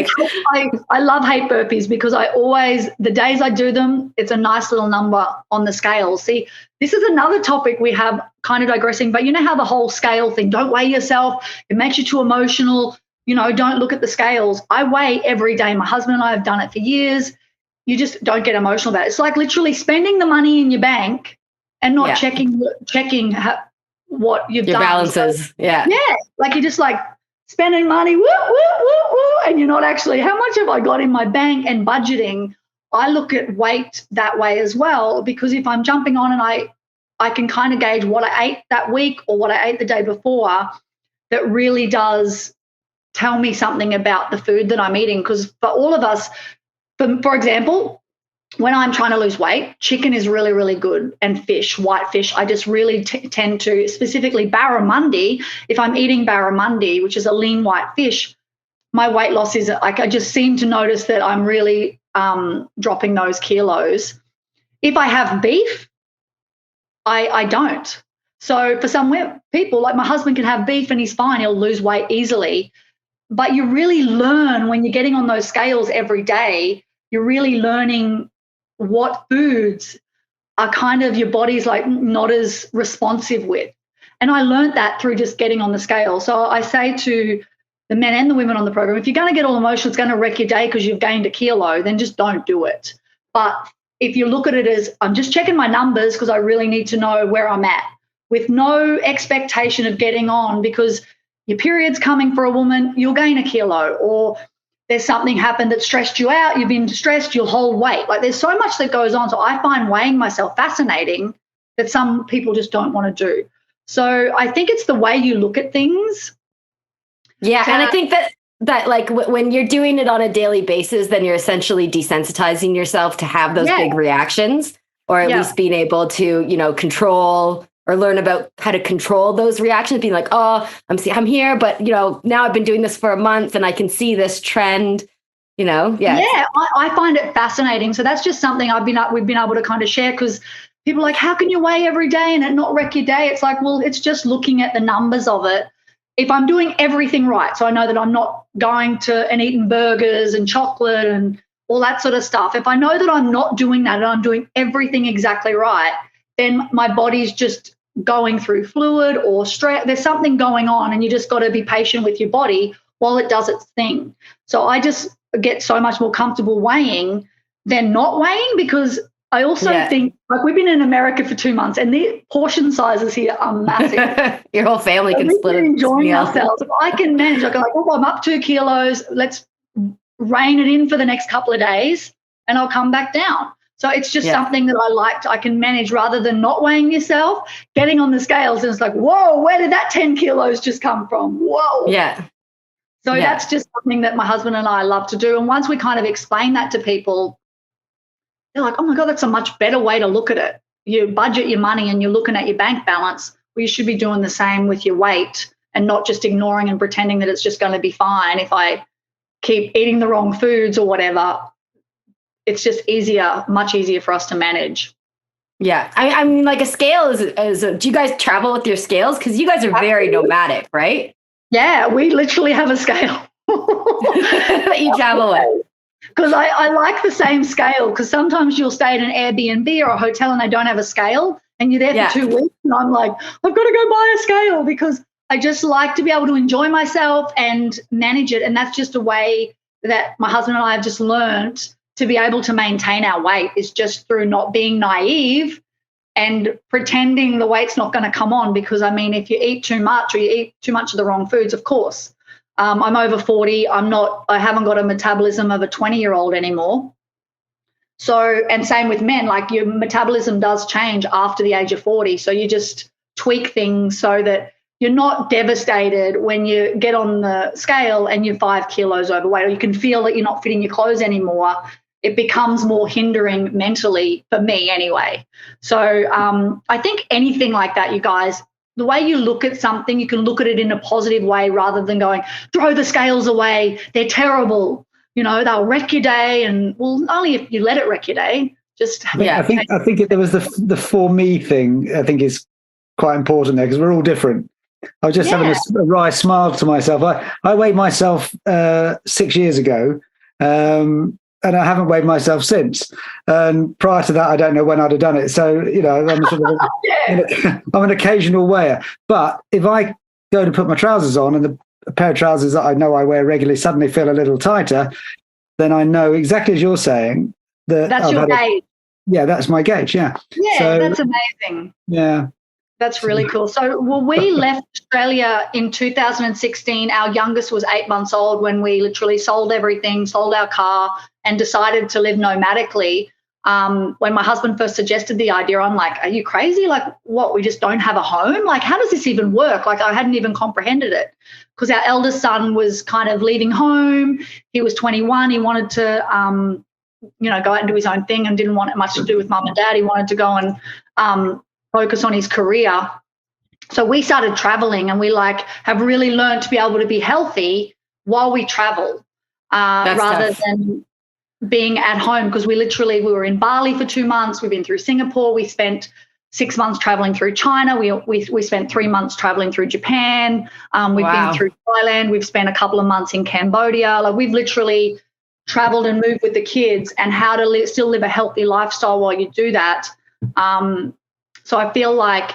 [SPEAKER 2] do, I love-hate burpees because the days I do them, it's a nice little number on the scale. See, this is another topic we have kind of digressing, but you know how the whole scale thing, don't weigh yourself, it makes you too emotional. Don't look at the scales. I weigh every day. My husband and I have done it for years. You just don't get emotional about it. It's like literally spending the money in your bank and not checking what you've done. Your
[SPEAKER 3] balances. Yeah.
[SPEAKER 2] Like you're just like spending money, woo, woo, woo, woo, and you're not actually, how much have I got in my bank? And budgeting, I look at weight that way as well, because if I'm jumping on and I can kind of gauge what I ate that week or what I ate the day before, that really does tell me something about the food that I'm eating. Because for all of us, for example, when I'm trying to lose weight, chicken is really, really good, and fish, white fish. I just really tend to, specifically barramundi, if I'm eating barramundi, which is a lean white fish, my weight loss is like, I just seem to notice that I'm really dropping those kilos. If I have beef, I don't. So for some people, like my husband can have beef and he's fine, he'll lose weight easily. But you really learn when you're getting on those scales every day, you're really learning what foods are kind of your body's like not as responsive with. And I learned that through just getting on the scale. So I say to the men and the women on the program, if you're going to get all emotional, it's going to wreck your day because you've gained a kilo, then just don't do it. But if you look at it as, I'm just checking my numbers because I really need to know where I'm at, with no expectation of getting on, because your period's coming for a woman, you'll gain a kilo, or there's something happened that stressed you out, you've been stressed, you'll hold weight. Like there's so much that goes on. So I find weighing myself fascinating that some people just don't want to do. So I think it's the way you look at things.
[SPEAKER 3] Yeah. And I think that like when you're doing it on a daily basis, then you're essentially desensitizing yourself to have those big reactions, or at least being able to, you know, control or learn about how to control those reactions, being like, oh, I'm here, but, you know, now I've been doing this for a month and I can see this trend, you know? Yeah.
[SPEAKER 2] Yeah, I find it fascinating. So that's just something we've been able to kind of share, because people are like, how can you weigh every day and it not wreck your day? It's like, well, it's just looking at the numbers of it. If I'm doing everything right, so I know that I'm not going to and eating burgers and chocolate and all that sort of stuff. If I know that I'm not doing that and I'm doing everything exactly right, then my body's just going through fluid or stress. There's something going on, and you just got to be patient with your body while it does its thing. So I just get so much more comfortable weighing than not weighing, because I also think, like, we've been in America for 2 months and the portion sizes here are massive.
[SPEAKER 3] Your whole family can split it.
[SPEAKER 2] Enjoying ourselves. I can manage. I go like, oh, I'm up 2 kilos. Let's rein it in for the next couple of days and I'll come back down. So it's just something that I liked. I can manage rather than not weighing yourself, getting on the scales and it's like, whoa, where did that 10 kilos just come from? Whoa.
[SPEAKER 3] Yeah.
[SPEAKER 2] So that's just something that my husband and I love to do. And once we kind of explain that to people, they're like, oh my God, that's a much better way to look at it. You budget your money and you're looking at your bank balance. Well, you should be doing the same with your weight and not just ignoring and pretending that it's just going to be fine if I keep eating the wrong foods or whatever. It's just easier, much easier for us to manage.
[SPEAKER 3] Yeah. I mean, like a scale do you guys travel with your scales? Because you guys are very nomadic, right?
[SPEAKER 2] Yeah, we literally have a scale.
[SPEAKER 3] That you travel with.
[SPEAKER 2] Because I like the same scale, because sometimes you'll stay at an Airbnb or a hotel and they don't have a scale and you're there for 2 weeks and I'm like, I've got to go buy a scale, because I just like to be able to enjoy myself and manage it. And that's just a way that my husband and I have just learned to be able to maintain our weight, is just through not being naive and pretending the weight's not going to come on. Because, I mean, if you eat too much or you eat too much of the wrong foods, of course. I'm over 40. I haven't got a metabolism of a 20-year-old anymore. So, and same with men, like your metabolism does change after the age of 40. So you just tweak things so that you're not devastated when you get on the scale and you're 5 kilos overweight, or you can feel that you're not fitting your clothes anymore. It becomes more hindering mentally, for me anyway. So I think anything like that, you guys, the way you look at something, you can look at it in a positive way rather than going, throw the scales away, they're terrible, you know, they'll wreck your day. And, well, only if you let it wreck your day.
[SPEAKER 1] I think there was the for me thing, I think, is quite important there, because we're all different. I was just having a wry smile to myself. I weighed myself 6 years ago, and I haven't weighed myself since. And prior to that, I don't know when I'd have done it. So, you know, I'm sort of I'm an occasional weigher. But if I go to put my trousers on and the pair of trousers that I know I wear regularly suddenly feel a little tighter, then I know, exactly as you're saying, that
[SPEAKER 2] that's your gauge.
[SPEAKER 1] That's my gauge. Yeah.
[SPEAKER 2] Yeah, so, that's amazing.
[SPEAKER 1] Yeah.
[SPEAKER 2] That's really cool. So, well, we left Australia in 2016. Our youngest was 8 months old when we literally sold everything, sold our car, and decided to live nomadically. When my husband first suggested the idea, I'm like, are you crazy? Like, what, we just don't have a home? Like, how does this even work? Like, I hadn't even comprehended it, because our eldest son was kind of leaving home. He was 21. He wanted to, go out and do his own thing and didn't want much to do with mum and dad. He wanted to go and focus on his career. So we started traveling, and we have really learned to be able to be healthy while we travel, rather than being at home, because we were in Bali for 2 months. We've been through Singapore. We spent 6 months traveling through China. We spent 3 months traveling through Japan. We've been through Thailand. We've spent a couple of months in Cambodia. Like, we've literally traveled and moved with the kids, and how to still live a healthy lifestyle while you do that. So I feel like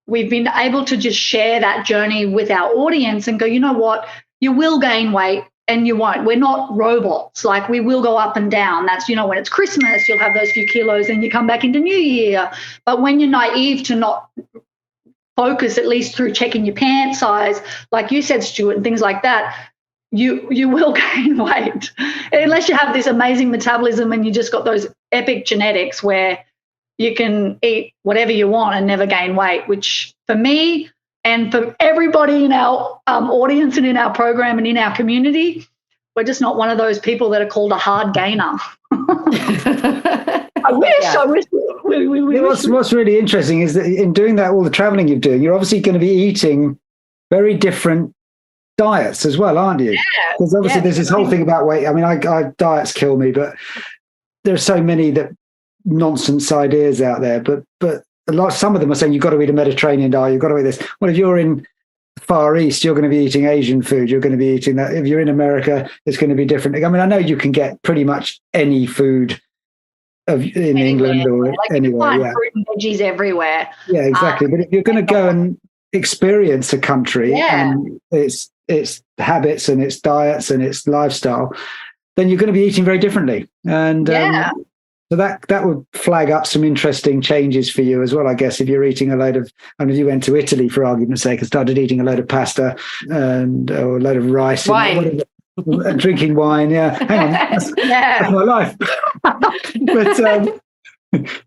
[SPEAKER 2] we've been able to just share that journey with our audience and go, you know what, you will gain weight and you won't. We're not robots. Like, we will go up and down. That's, when it's Christmas, you'll have those few kilos and you come back into New Year. But when you're naive to not focus, at least through checking your pant size, like you said, Stuart, and things like that, you will gain weight unless you have this amazing metabolism and you just got those epic genetics where you can eat whatever you want and never gain weight, which for me and for everybody in our audience and in our program and in our community, we're just not one of those people that are called a hard gainer. I wish.
[SPEAKER 1] What's really interesting is that in doing that, all the traveling you're doing, you're obviously going to be eating very different diets as well, aren't you? Because obviously there's this whole thing about weight. I mean, I diets kill me, but there are so many that nonsense ideas out there. But some of them are saying you've got to eat a Mediterranean diet, you've got to eat this. Well, if you're in Far East, you're going to be eating Asian food, you're going to be eating that. If you're in America, it's going to be different. I mean, I know you can get pretty much any food in England or anywhere.
[SPEAKER 2] You find fruit and veggies everywhere.
[SPEAKER 1] Yeah, exactly. But if you're going to go and experience a country and its habits and its diets and its lifestyle, then you're going to be eating very differently. And so that would flag up some interesting changes for you as well, I guess, if you're eating a load of, if you went to Italy, for argument's sake, and started eating a load of pasta or a load of rice.
[SPEAKER 3] Wine.
[SPEAKER 1] And drinking wine, hang on, that's my life.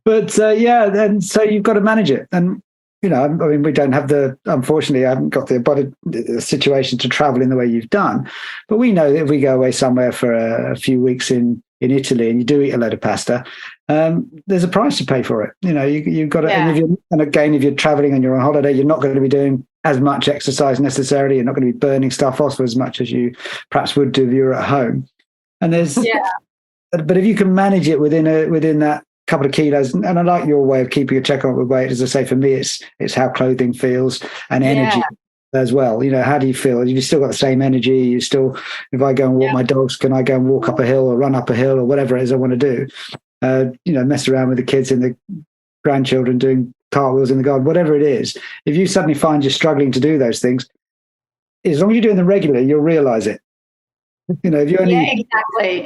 [SPEAKER 1] And so you've got to manage it. And, I mean, we don't have unfortunately, I haven't got the situation to travel in the way you've done. But we know that if we go away somewhere for a few weeks in Italy and you do eat a load of pasta, there's a price to pay for it. You've got to, and again, if you're traveling and you're on holiday, you're not going to be doing as much exercise necessarily. You're not going to be burning stuff off as much as you perhaps would do if you're at home. And but if you can manage it within that couple of kilos, and I like your way of keeping a check on with weight. As I say, for me, it's how clothing feels and energy as well. How do you feel? You've still got the same energy. You still, if I go and walk my dogs, can I go and walk up a hill or run up a hill or whatever it is I want to do? Mess around with the kids and the grandchildren doing cartwheels in the garden, whatever it is. If you suddenly find you're struggling to do those things, as long as you're doing them regularly, you'll realize it. If you only...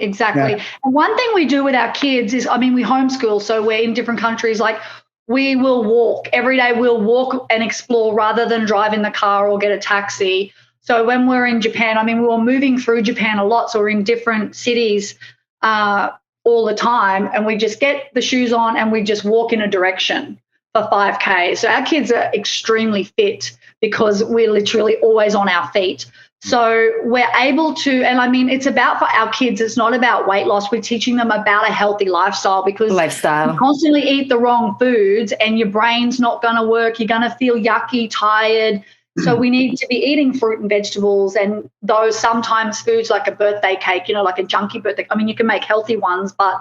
[SPEAKER 2] exactly. Yeah. And one thing we do with our kids is, we homeschool, so we're in different countries. Like, we will walk every day. We'll walk and explore rather than drive in the car or get a taxi. So when we're in Japan, we were moving through Japan a lot, so we're in different cities all the time, and we just get the shoes on and we just walk in a direction for 5K. So our kids are extremely fit because we're literally always on our feet. So we're able to, and it's about, for our kids, it's not about weight loss. We're teaching them about a healthy lifestyle, because you constantly eat the wrong foods and your brain's not going to work. You're going to feel yucky, tired. So we need to be eating fruit and vegetables, and those sometimes foods like a birthday cake, like a junky birthday. You can make healthy ones, but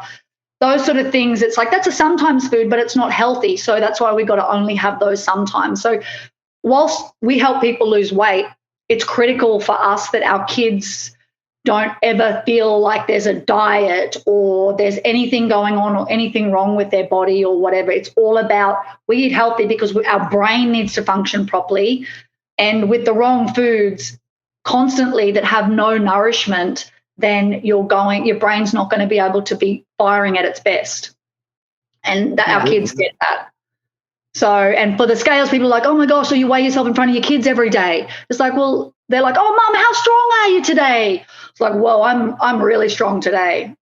[SPEAKER 2] those sort of things, it's like that's a sometimes food, but it's not healthy. So that's why we got to only have those sometimes. So whilst we help people lose weight, it's critical for us that our kids don't ever feel like there's a diet or there's anything going on or anything wrong with their body or whatever. It's all about, we eat healthy because our brain needs to function properly. And with the wrong foods constantly that have no nourishment, then your brain's not going to be able to be firing at its best. And our kids get that. So, and for the scales, people are like, oh my gosh, so you weigh yourself in front of your kids every day. It's like, well, they're like, oh, Mum, how strong are you today? It's like, well, I'm really strong today.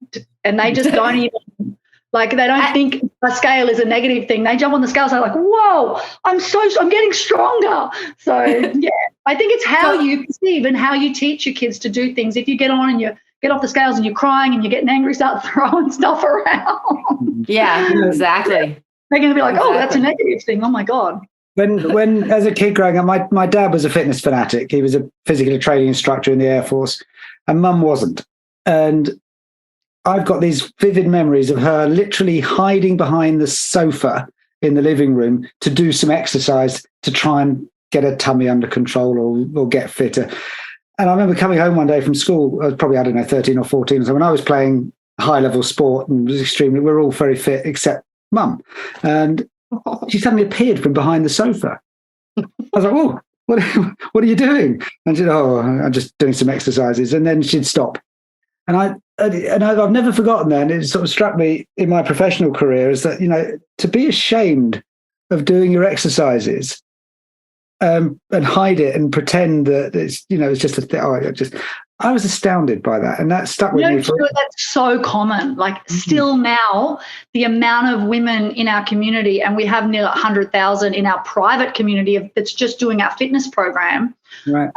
[SPEAKER 2] And they just don't even, they don't think a scale is a negative thing. They jump on the scales and they're like, whoa, I'm getting stronger. So, I think it's how you perceive and how you teach your kids to do things. If you get on and you get off the scales and you're crying and you're getting angry, start throwing stuff around.
[SPEAKER 3] Yeah, exactly.
[SPEAKER 2] They're going to be like, oh, that's a negative thing. Oh, my God.
[SPEAKER 1] When as a kid growing up, my dad was a fitness fanatic. He was a physical training instructor in the Air Force, and Mum wasn't. And I've got these vivid memories of her literally hiding behind the sofa in the living room to do some exercise to try and get her tummy under control or get fitter. And I remember coming home one day from school, I was probably, 13 or 14. So when I was playing high-level sport and was we were all very fit except Mum, and she suddenly appeared from behind the sofa. I was like, "Oh, what are you doing?" And she said, "Oh, I'm just doing some exercises." And then she'd stop. And I've never forgotten that. And it sort of struck me in my professional career is that to be ashamed of doing your exercises and hide it and pretend that it's it's just a thing. I was astounded by that, and that stuck with me.
[SPEAKER 2] That's so common. Like still now, the amount of women in our community, and we have nearly 100,000 in our private community that's just doing our fitness program.
[SPEAKER 1] Right.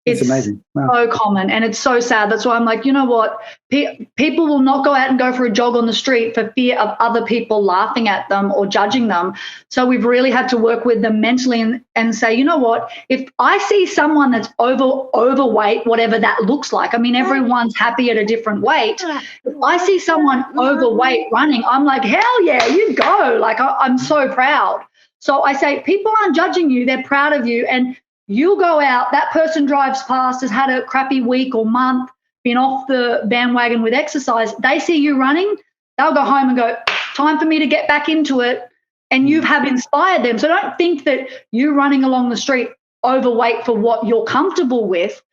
[SPEAKER 1] It's amazing. Wow.
[SPEAKER 2] So common, and it's so sad. That's why I'm like, you know what? People will not go out and go for a jog on the street for fear of other people laughing at them or judging them. So we've really had to work with them mentally and say, you know what? If I see someone that's overweight, whatever that looks like, I mean, everyone's happy at a different weight. If I see someone overweight running, I'm like, hell yeah, you go. Like, I'm so proud. So I say, people aren't judging you. They're proud of you. And you'll go out, that person drives past, has had a crappy week or month, been off the bandwagon with exercise. They see you running, they'll go home and go, time for me to get back into it. And you have inspired them. So don't think that you running along the street overweight for what you're comfortable with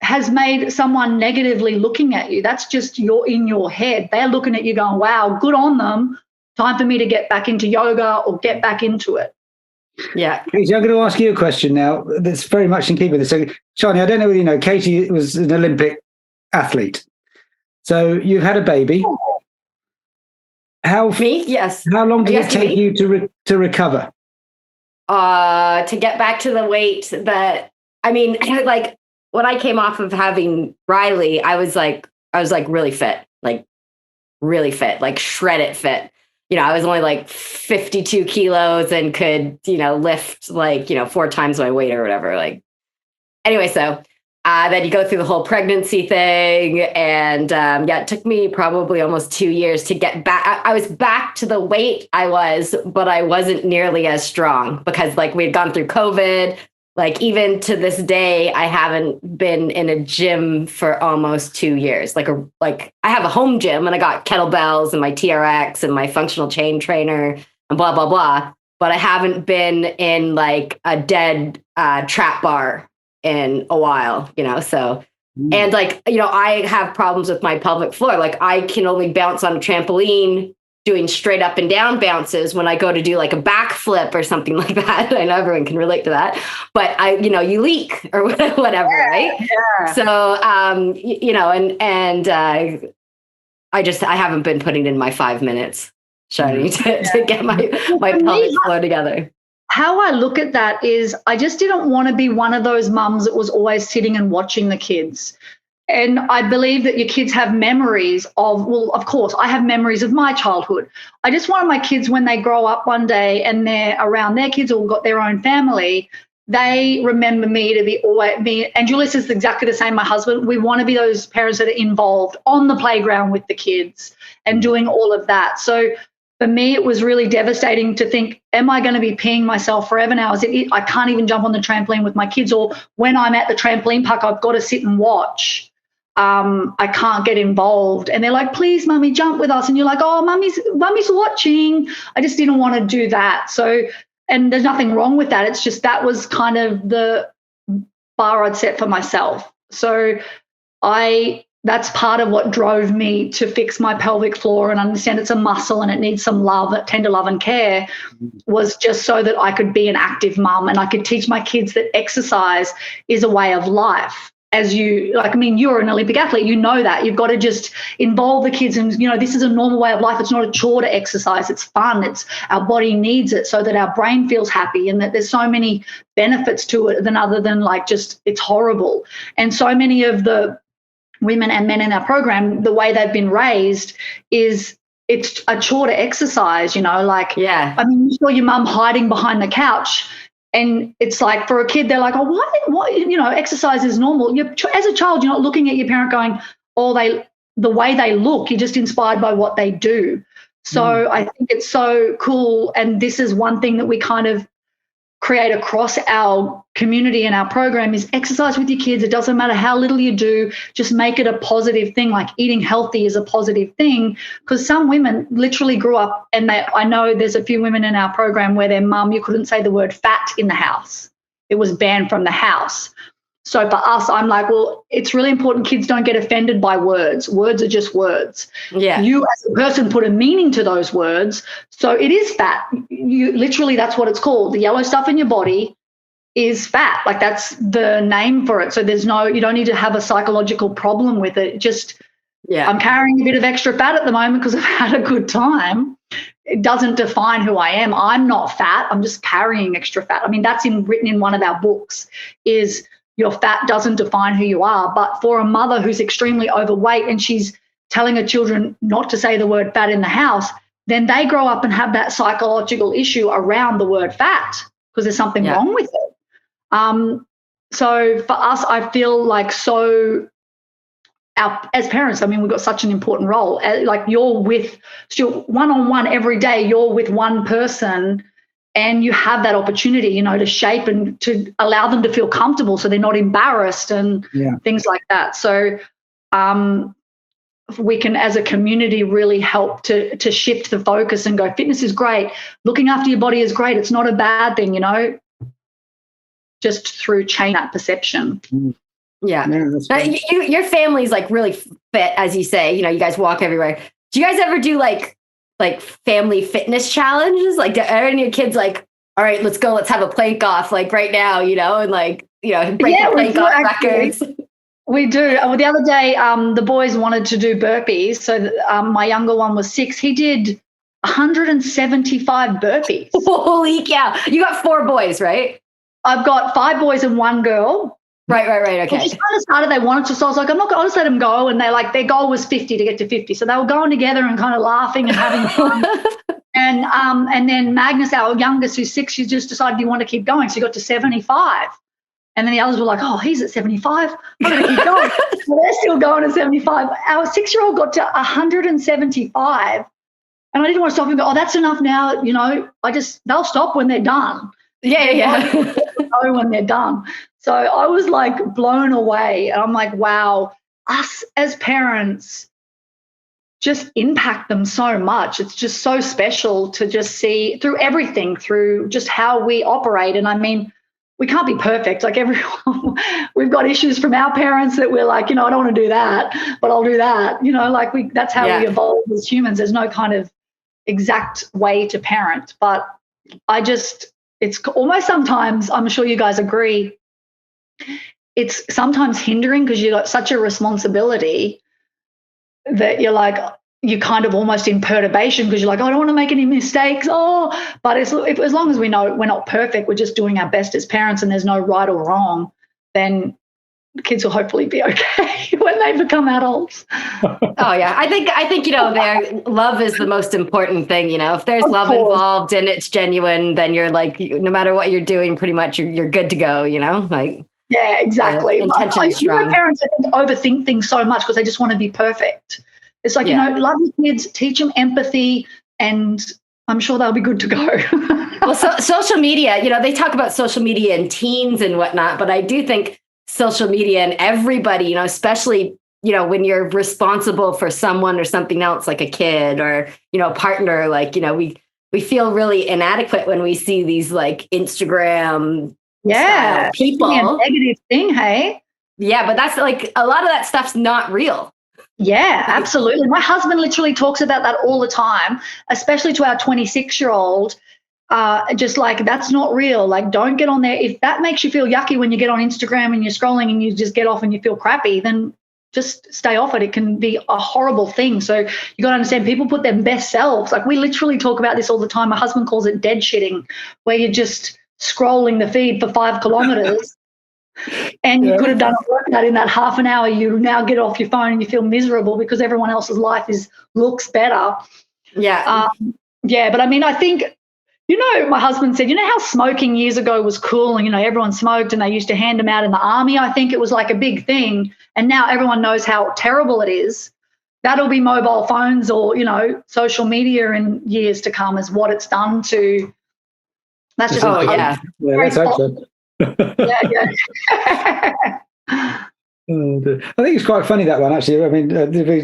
[SPEAKER 2] has made someone negatively looking at you. That's just you're in your head. They're looking at you going, wow, good on them. Time for me to get back into yoga or get back into it.
[SPEAKER 3] Yeah.
[SPEAKER 1] Katie, I'm going to ask you a question now that's very much in keeping with this. So, Sharny, I don't know whether you know, Katie was an Olympic athlete. So you've had a baby.
[SPEAKER 3] Me? Yes.
[SPEAKER 1] How long did it take you to recover?
[SPEAKER 3] To get back to the weight that, I mean, like when I came off of having Riley, I was like really fit, like shredded fit. You know, I was only like 52 kilos and could, lift 4 times my weight or whatever. Like, anyway, so then you go through the whole pregnancy thing. And it took me probably almost 2 years to get back. I was back to the weight I was, but I wasn't nearly as strong because we had gone through COVID. Like even to this day, I haven't been in a gym for almost 2 years. Like I have a home gym and I got kettlebells and my TRX and my functional chain trainer and blah, blah, blah. But I haven't been in like a dead trap bar in a while, so. And I have problems with my pelvic floor. Like I can only bounce on a trampoline doing straight up and down bounces when I go to do like a backflip or something like that. I know everyone can relate to that, but you leak or whatever, right?
[SPEAKER 2] Yeah.
[SPEAKER 3] So, I haven't been putting in my 5 minutes, Sharny, to get my pelvic floor together.
[SPEAKER 2] How I look at that is I just didn't want to be one of those mums that was always sitting and watching the kids. And I believe that your kids have memories of course, I have memories of my childhood. I just wanted my kids, when they grow up one day and they're around their kids or got their own family, they remember me to be always me. And Julius is exactly the same, my husband. We want to be those parents that are involved on the playground with the kids and doing all of that. So for me, it was really devastating to think, am I going to be peeing myself forever now? I can't even jump on the trampoline with my kids, or when I'm at the trampoline park, I've got to sit and watch. I can't get involved. And they're like, please, Mummy, jump with us. And you're like, oh, Mummy's watching. I just didn't want to do that. So, and there's nothing wrong with that. It's just that was kind of the bar I'd set for myself. So that's part of what drove me to fix my pelvic floor and understand it's a muscle and it needs some love, tender love and care, was just so that I could be an active mum and I could teach my kids that exercise is a way of life. You're an Olympic athlete, you know that. You've got to just involve the kids and, this is a normal way of life. It's not a chore to exercise. It's fun. It's our body needs it so that our brain feels happy and that there's so many benefits to it other than it's horrible. And so many of the women and men in our program, the way they've been raised is it's a chore to exercise,
[SPEAKER 3] Yeah.
[SPEAKER 2] I mean, you saw your mum hiding behind the couch. And it's like for a kid, they're like, oh, what? Exercise is normal. As a child, you're not looking at your parent going, the way they look, you're just inspired by what they do. So I think it's so cool. And this is one thing that we kind of create across our community and our program is exercise with your kids. It doesn't matter how little you do, just make it a positive thing. Like eating healthy is a positive thing, because some women literally grew up and I know there's a few women in our program where their mum, you couldn't say the word fat in the house. It was banned from the house. So for us, I'm like, well, it's really important kids don't get offended by words. Words are just words.
[SPEAKER 3] Yeah.
[SPEAKER 2] You as a person put a meaning to those words. So it is fat. You literally, that's what it's called. The yellow stuff in your body is fat. Like that's the name for it. So you don't need to have a psychological problem with it. Just, I'm carrying a bit of extra fat at the moment because I've had a good time. It doesn't define who I am. I'm not fat. I'm just carrying extra fat. I mean, that's written in one of our books, is your fat doesn't define who you are. But for a mother who's extremely overweight and she's telling her children not to say the word fat in the house, then they grow up and have that psychological issue around the word fat because there's something wrong with it. So for us, I feel like as parents, I mean, we've got such an important role. Like you're one-on-one every day, you're with one person and you have that opportunity, to shape and to allow them to feel comfortable so they're not embarrassed and things like that. So we can, as a community, really help to shift the focus and go, fitness is great. Looking after your body is great. It's not a bad thing, just through changing that perception.
[SPEAKER 3] Yeah. Your family's like really fit, as you say, you guys walk everywhere. Do you guys ever do like family fitness challenges? Like, are any of your kids like, all right, let's go, let's have a plank off like right now, and like, break the plank off records?
[SPEAKER 2] We do. The other day, the boys wanted to do burpees. So my younger one was 6. He did 175 burpees.
[SPEAKER 3] Holy cow. You got 4 boys, right?
[SPEAKER 2] I've got 5 boys and 1 girl.
[SPEAKER 3] Right. Okay.
[SPEAKER 2] It just kind of started, they wanted to, so I was like, I'll just let them go. And their goal was 50 to get to 50. So they were going together and kind of laughing and having fun. And then Magnus, our youngest, who's 6, she just decided, do you want to keep going? So he got to 75. And then the others were like, oh, he's at 75. I'm going to keep going. So they're still going at 75. Our 6-year-old got to 175. And I didn't want to stop and go, oh, that's enough now. They'll stop when they're done.
[SPEAKER 3] Yeah.
[SPEAKER 2] Know when they're done. So I was like blown away. And I'm like, wow, us as parents just impact them so much. It's just so special to just see through everything, through just how we operate. And I mean, we can't be perfect. Like everyone, we've got issues from our parents that we're like, I don't want to do that, but I'll do that. That's how we evolve as humans. There's no kind of exact way to parent, but it's almost sometimes, I'm sure you guys agree, it's sometimes hindering because you've got such a responsibility that you're like, you're kind of almost in perturbation because you're like, I don't want to make any mistakes. But as long as we know we're not perfect, we're just doing our best as parents and there's no right or wrong, then the kids will hopefully be okay when they become adults.
[SPEAKER 3] Oh yeah. I think, their love is the most important thing. If there's love involved and it's genuine, then you're like, no matter what you're doing, pretty much you're good to go, like.
[SPEAKER 2] Yeah, exactly.
[SPEAKER 3] My
[SPEAKER 2] parents, I think, overthink things so much because they just want to be perfect. It's like, love your kids, teach them empathy, and I'm sure they'll be good to go.
[SPEAKER 3] Well, social media, they talk about social media and teens and whatnot, but I do think social media and everybody, especially, when you're responsible for someone or something else, like a kid or, a partner, like, we feel really inadequate when we see these like Instagram people.
[SPEAKER 2] A negative thing, hey?
[SPEAKER 3] Yeah, but that's like a lot of that stuff's not real.
[SPEAKER 2] Yeah, absolutely. My husband literally talks about that all the time, especially to our 26-year-old. Just like, that's not real. Like, don't get on there. If that makes you feel yucky when you get on Instagram and you're scrolling and you just get off and you feel crappy, then just stay off it. It can be a horrible thing. So you got to understand, people put their best selves. Like, we literally talk about this all the time. My husband calls it dead shitting, where you're just scrolling the feed for 5 kilometers. And you could have done a workout in that half an hour. You now get off your phone and you feel miserable because everyone else's life looks better.
[SPEAKER 3] Yeah.
[SPEAKER 2] But I mean, I think, my husband said, how smoking years ago was cool and, everyone smoked and they used to hand them out in the army. I think it was like a big thing. And now everyone knows how terrible it is. That'll be mobile phones or, social media in years to come is what it's done to. That's just
[SPEAKER 1] let's hope so.
[SPEAKER 2] Yeah.
[SPEAKER 1] I think it's quite funny, that one, actually. I mean,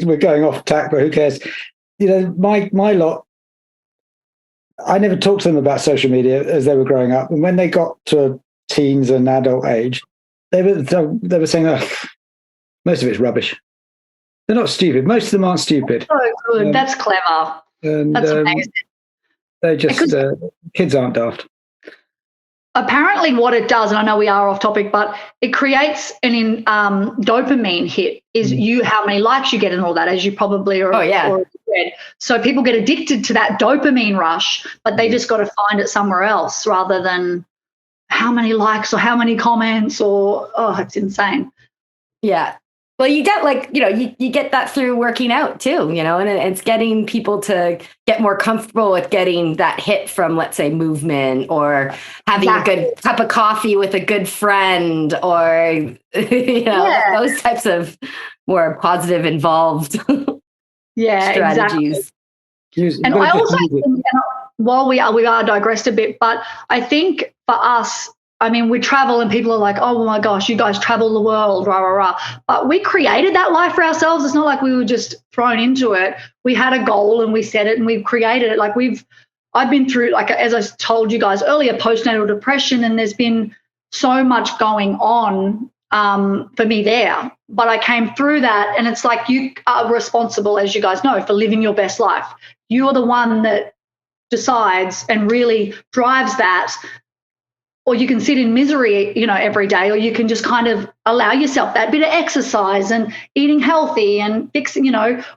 [SPEAKER 1] we're going off tack, but who cares? My lot, I never talked to them about social media as they were growing up. And when they got to teens and adult age, they were saying, most of it's rubbish. They're not stupid. Most of them aren't stupid.
[SPEAKER 2] Oh, good. That's clever.
[SPEAKER 1] And
[SPEAKER 2] that's amazing.
[SPEAKER 1] They just, kids aren't daft.
[SPEAKER 2] apparently what it does, and I know we are off topic, but it creates an dopamine hit, is how many likes you get and all that, as you probably already read. So people get addicted to that dopamine rush, but they just got to find it somewhere else rather than how many likes or how many comments or, it's insane.
[SPEAKER 3] Yeah. Well, you get you get that through working out too, and it's getting people to get more comfortable with getting that hit from, let's say, movement or having a good cup of coffee with a good friend or, those types of more positive involved strategies.
[SPEAKER 2] Exactly. And I also think, while we are digressed a bit, but I think for us, I mean, we travel and people are like, oh my gosh, you guys travel the world, rah, rah, rah. But we created that life for ourselves. It's not like we were just thrown into it. We had a goal and we set it and we've created it. Like I've been through, like, as I told you guys earlier, postnatal depression, and there's been so much going on for me there. But I came through that, and it's like you are responsible, as you guys know, for living your best life. You're the one that decides and really drives that. Or you can sit in misery, every day, or you can just kind of allow yourself that bit of exercise and eating healthy and fixing,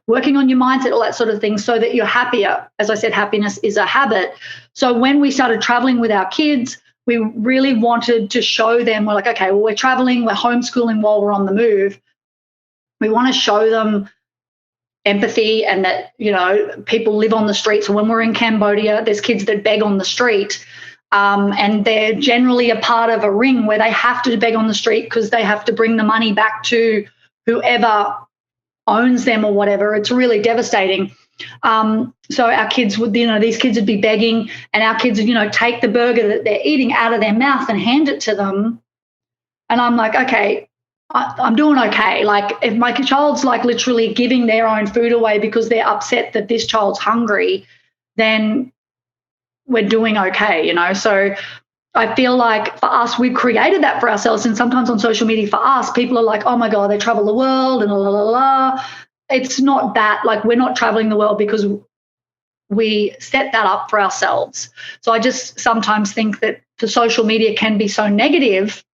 [SPEAKER 2] working on your mindset, all that sort of thing, so that you're happier. As I said, happiness is a habit. So when we started traveling with our kids, we really wanted to show them, we're like, okay, well, we're traveling, we're homeschooling while we're on the move. We want to show them empathy and that, people live on the street. So when we're in Cambodia, there's kids that beg on the street. And they're generally a part of a ring where they have to beg on the street because they have to bring the money back to whoever owns them or whatever. It's really devastating. So our kids would, these kids would be begging, and our kids would, take the burger that they're eating out of their mouth and hand it to them. And I'm like, okay, I'm doing okay. Like, if my child's like literally giving their own food away because they're upset that this child's hungry, then we're doing okay, So I feel like for us, we've created that for ourselves. And sometimes on social media for us, people are like, oh my God, they travel the world and la, la, la, la. It's not that. Like, we're not traveling the world because we set that up for ourselves. So I just sometimes think that the social media can be so negative.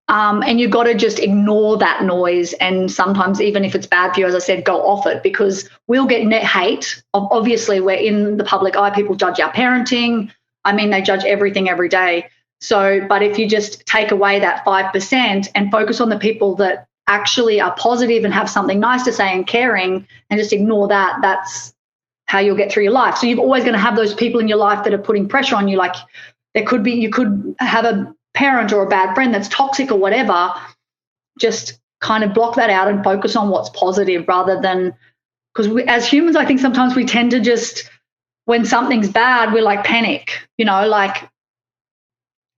[SPEAKER 2] And you've got to just ignore that noise. And sometimes, even if it's bad for you, as I said, go off it, because we'll get net hate. Obviously, we're in the public eye. People judge our parenting. I mean, they judge everything every day. So, but if you just take away that 5% and focus on the people that actually are positive and have something nice to say and caring, and just ignore that, that's how you'll get through your life. So you're always going to have those people in your life that are putting pressure on you. Like, you could have a parent or a bad friend that's toxic or whatever. Just kind of block that out and focus on what's positive, rather than, because as humans, I think sometimes we tend to just, when something's bad, we're like panic,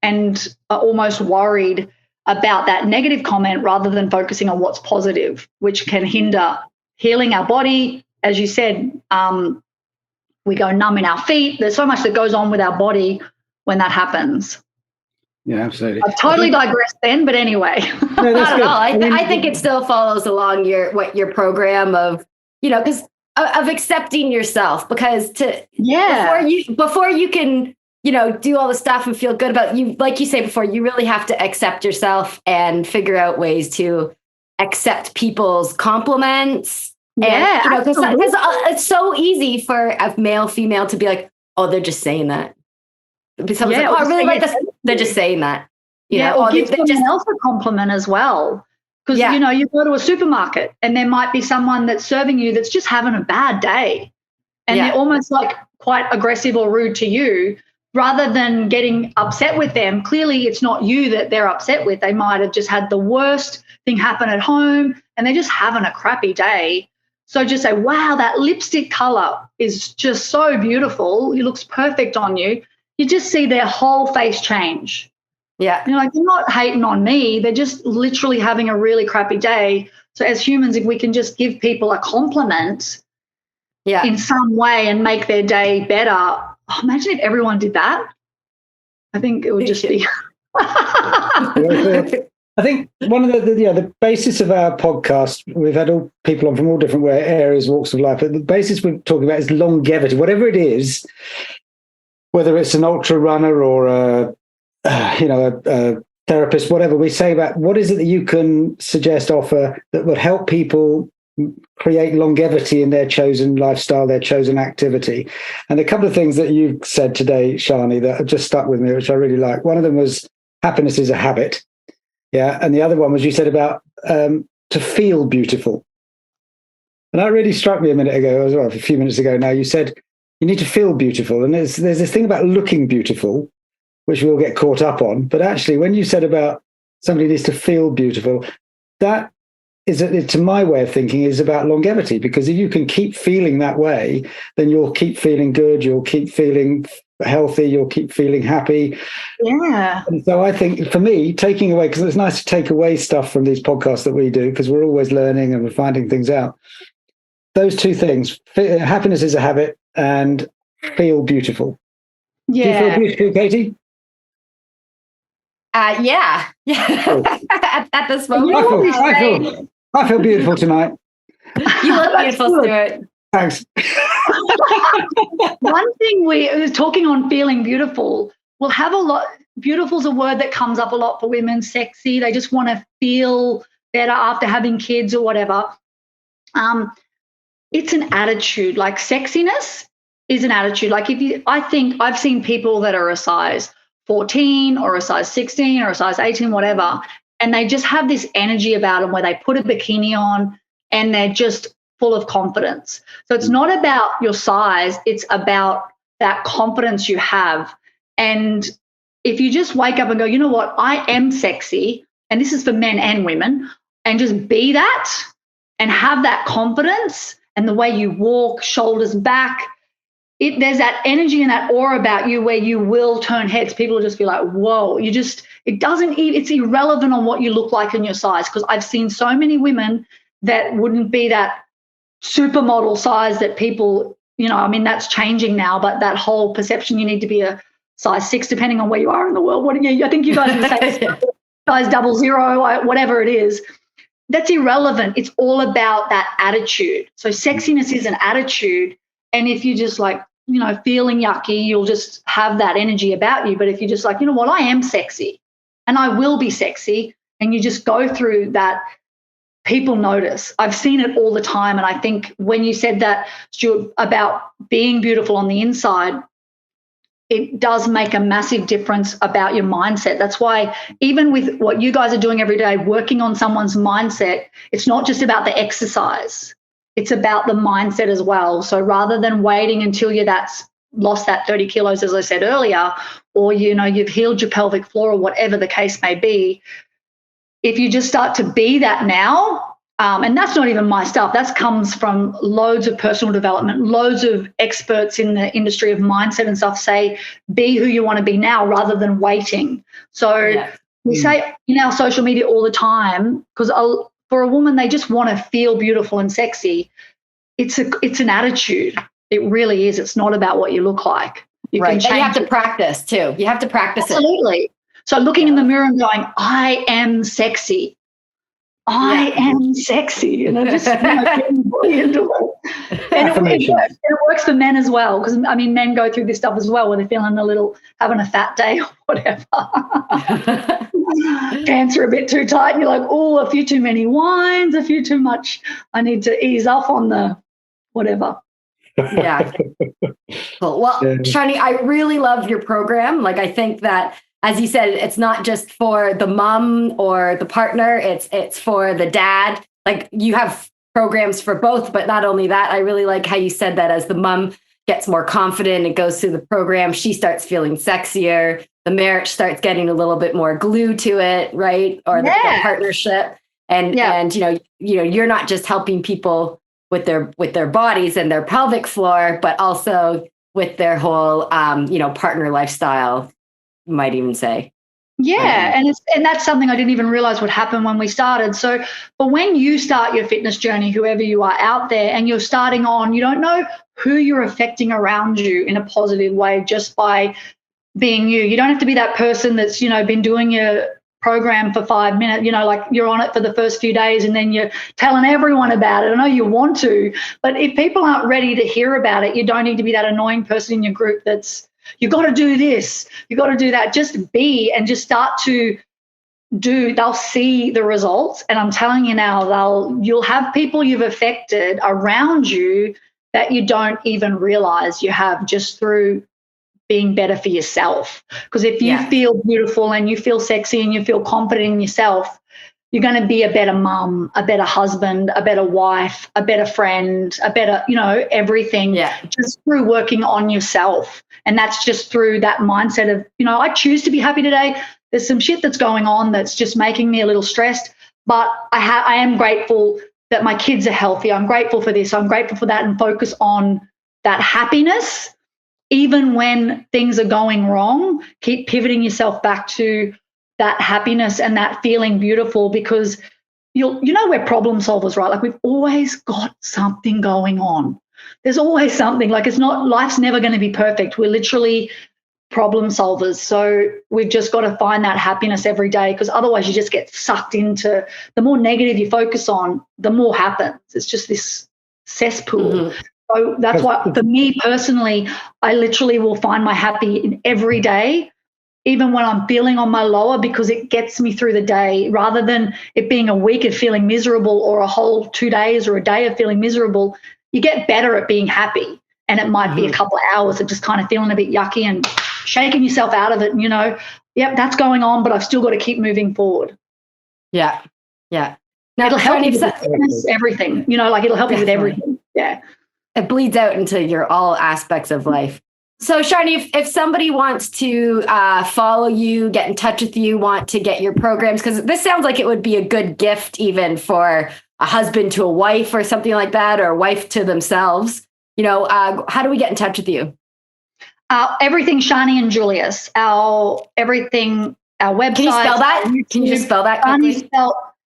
[SPEAKER 2] and are almost worried about that negative comment rather than focusing on what's positive, which can hinder healing our body. As you said, we go numb in our feet. There's so much that goes on with our body when that happens.
[SPEAKER 1] Yeah, absolutely.
[SPEAKER 2] I've totally digressed then, but anyway.
[SPEAKER 3] No, I don't know. I think it still follows along your program of, because of accepting yourself, because before you can, do all the stuff and feel good about you, like you say before, you really have to accept yourself and figure out ways to accept people's compliments.
[SPEAKER 2] Yeah,
[SPEAKER 3] because it's so easy for a male, female to be like, oh, they're just saying that. Someone's like, oh, I really like this. They're just saying that.
[SPEAKER 2] Or give someone else a compliment as well. Because, you go to a supermarket and there might be someone that's serving you that's just having a bad day. And they're almost like quite aggressive or rude to you. Rather than getting upset with them, clearly it's not you that they're upset with. They might have just had the worst thing happen at home and they're just having a crappy day. So just say, wow, that lipstick color is just so beautiful. It looks perfect on you. You just see their whole face change.
[SPEAKER 3] Yeah.
[SPEAKER 2] You're like, they're not hating on me. They're just literally having a really crappy day. So as humans, if we can just give people a compliment in some way and make their day better, imagine if everyone did that. I think it would just be.
[SPEAKER 1] I think one of the basis of our podcast, we've had all people on from all different areas, walks of life, but the basis we're talking about is longevity, whatever it is. Whether it's an ultra runner or a a therapist, whatever, we say about what is it that you can suggest, offer that would help people create longevity in their chosen lifestyle, their chosen activity. And a couple of things that you've said today, Sharny, that have just stuck with me, which I really like. One of them was happiness is a habit. Yeah. And the other one was you said about to feel beautiful. And that really struck me a minute ago as well, a few minutes ago now. You said you need to feel beautiful. And there's this thing about looking beautiful, which we'll get caught up on. But actually, when you said about somebody needs to feel beautiful, that is, to my way of thinking, is about longevity. Because if you can keep feeling that way, then you'll keep feeling good, you'll keep feeling healthy, you'll keep feeling happy.
[SPEAKER 2] Yeah.
[SPEAKER 1] And so I think for me, taking away, because it's nice to take away stuff from these podcasts that we do, because we're always learning and we're finding things out. Those two things, happiness is a habit and feel beautiful.
[SPEAKER 2] Yeah.
[SPEAKER 1] Do you feel beautiful, Katie?
[SPEAKER 3] Yeah.
[SPEAKER 1] Cool.
[SPEAKER 3] at this moment.
[SPEAKER 1] I feel beautiful tonight.
[SPEAKER 3] You look beautiful, Stuart.
[SPEAKER 1] Thanks.
[SPEAKER 2] One thing we talking on feeling beautiful, we'll have a lot. Beautiful is a word that comes up a lot for women. Sexy. They just want to feel better after having kids or whatever. It's an attitude. Like sexiness is an attitude. Like I think I've seen people that are a size 14 or a size 16 or a size 18, whatever, and they just have this energy about them where they put a bikini on and they're just full of confidence. So it's not about your size, it's about that confidence you have. And if you just wake up and go, you know what, I am sexy, and this is for men and women, and just be that and have that confidence, and the way you walk, shoulders back, there's that energy and that aura about you where you will turn heads. People will just be like, whoa, it's irrelevant on what you look like and your size. Because I've seen so many women that wouldn't be that supermodel size that people, that's changing now, but that whole perception you need to be a size 6, depending on where you are in the world. I think you guys would say size 00, whatever it is. That's irrelevant. It's all about that attitude. So sexiness is an attitude. And if you just feeling yucky, you'll just have that energy about you. But if you're just like, you know what, I am sexy and I will be sexy, and you just go through that, people notice. I've seen it all the time. And I think when you said that, Stuart, about being beautiful on the inside, it does make a massive difference about your mindset. That's why even with what you guys are doing every day, working on someone's mindset, it's not just about the exercise. It's about the mindset as well. So rather than waiting until you're lost that 30 kilos, as I said earlier, or, you've healed your pelvic floor or whatever the case may be, if you just start to be that now, and that's not even my stuff, that comes from loads of personal development, loads of experts in the industry of mindset and stuff say, be who you want to be now rather than waiting. So we say in our social media all the time, because for a woman, they just want to feel beautiful and sexy. It's an attitude. It really is. It's not about what you look like. You
[SPEAKER 3] can change. And you have to practice too. You have to practice
[SPEAKER 2] Absolutely. So looking in the mirror and going, I am sexy. I am sexy. And I just getting really into it. And it works for men as well, because men go through this stuff as well when they're feeling having a fat day or whatever. Pants are a bit too tight and you're like, oh, a few too many wines, a few too much. I need to ease off on the whatever.
[SPEAKER 3] Yeah. Cool. Well, Sharny, I really love your program. Like, I think that, as you said, it's not just for the mom or the partner, it's for the dad. Like, you have programs for both, but not only that, I really like how you said that as the mom gets more confident and goes through the program, she starts feeling sexier. The marriage starts getting a little bit more glue to it, right? Or the partnership. And you're not just helping people with their bodies and their pelvic floor, but also with their whole partner lifestyle, you might even say.
[SPEAKER 2] Yeah, and that's something I didn't even realize would happen when we started. So, but when you start your fitness journey, whoever you are out there, and you're starting on, you don't know who you're affecting around you in a positive way just by being you. You don't have to be that person that's, been doing your program for 5 minutes, like you're on it for the first few days and then you're telling everyone about it. I know you want to, but if people aren't ready to hear about it, you don't need to be that annoying person in your group that's You got to do this. You got to do that. Just be and just start to do. They'll see the results. And I'm telling you now, you'll have people you've affected around you that you don't even realize you have, just through being better for yourself. Because if you feel beautiful and you feel sexy and you feel confident in yourself, you're going to be a better mum, a better husband, a better wife, a better friend, a better, everything, just through working on yourself. And that's just through that mindset of, I choose to be happy today. There's some shit that's going on that's just making me a little stressed, but I am grateful that my kids are healthy. I'm grateful for this. I'm grateful for that, and focus on that happiness. Even when things are going wrong, keep pivoting yourself back to that happiness and that feeling beautiful, because we're problem solvers, right? Like, we've always got something going on. There's always something. Like, life's never going to be perfect. We're literally problem solvers. So we've just got to find that happiness every day, because otherwise you just get sucked into, the more negative you focus on, the more happens. It's just this cesspool. Mm-hmm. So that's why, for me personally, I literally will find my happy in every day, even when I'm feeling on my lower, because it gets me through the day, rather than it being a week of feeling miserable or a whole 2 days or a day of feeling miserable. You get better at being happy, and it might be a couple of hours of just kind of feeling a bit yucky and shaking yourself out of it. And, that's going on, but I've still got to keep moving forward.
[SPEAKER 3] Yeah. Yeah. Now,
[SPEAKER 2] it'll help you with everything, it'll help you with everything. Yeah.
[SPEAKER 3] It bleeds out into all aspects of life. So, Sharny, if somebody wants to follow you, get in touch with you, want to get your programs, because this sounds like it would be a good gift even for a husband to a wife or something like that, or a wife to themselves, how do we get in touch with you?
[SPEAKER 2] Everything Sharny and Julius, our website. Can you spell that?
[SPEAKER 3] Can you just spell that quickly?
[SPEAKER 2] Sharny spelled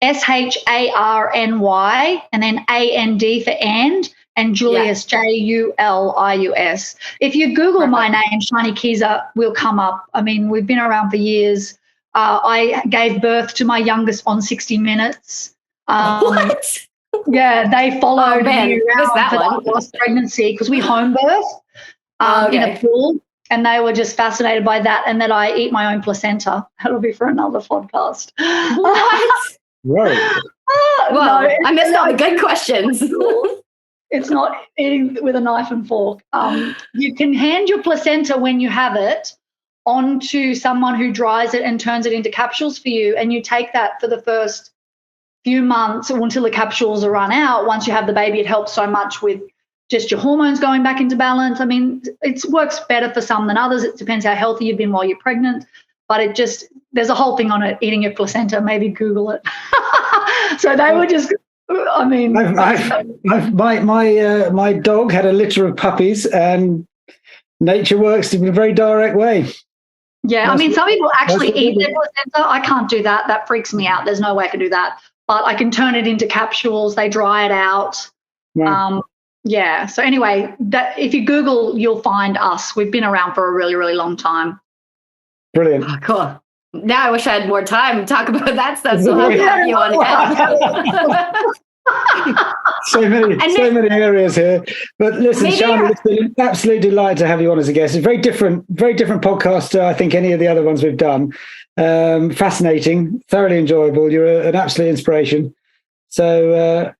[SPEAKER 2] SHARNY and then AND for and Julius, JULIUS. If you Google my name, Sharny Kieser, will come up. I mean, we've been around for years. I gave birth to my youngest on 60 Minutes.
[SPEAKER 3] What?
[SPEAKER 2] Yeah, they followed me around for that last pregnancy, because we home birth in a pool, and they were just fascinated by that, and that I eat my own placenta. That'll be for another podcast.
[SPEAKER 3] What?
[SPEAKER 1] Right.
[SPEAKER 3] Well, no, I missed all the good questions.
[SPEAKER 2] It's not eating with a knife and fork. You can hand your placenta when you have it onto someone who dries it and turns it into capsules for you, and you take that for the first few months or until the capsules are run out. Once you have the baby, it helps so much with just your hormones going back into balance. I mean, it works better for some than others. It depends how healthy you've been while you're pregnant, but there's a whole thing on it, eating your placenta. Maybe Google it. So they were just, I mean,
[SPEAKER 1] my dog had a litter of puppies, and nature works in a very direct way.
[SPEAKER 2] Yeah, I mean, some people actually eat their placenta. I can't do that. That freaks me out. There's no way I can do that. But I can turn it into capsules. They dry it out. Right. Yeah. So anyway, if you Google, you'll find us. We've been around for a really, really long time.
[SPEAKER 1] Brilliant.
[SPEAKER 3] Oh, cool. Now I wish I had more time to talk about that stuff. So I'll have you on again.
[SPEAKER 1] so many areas here. But listen, Sharny, it's been an absolute delight to have you on as a guest. It's a very different podcast to, I think, any of the other ones we've done. Fascinating, thoroughly enjoyable. You're an absolute inspiration. So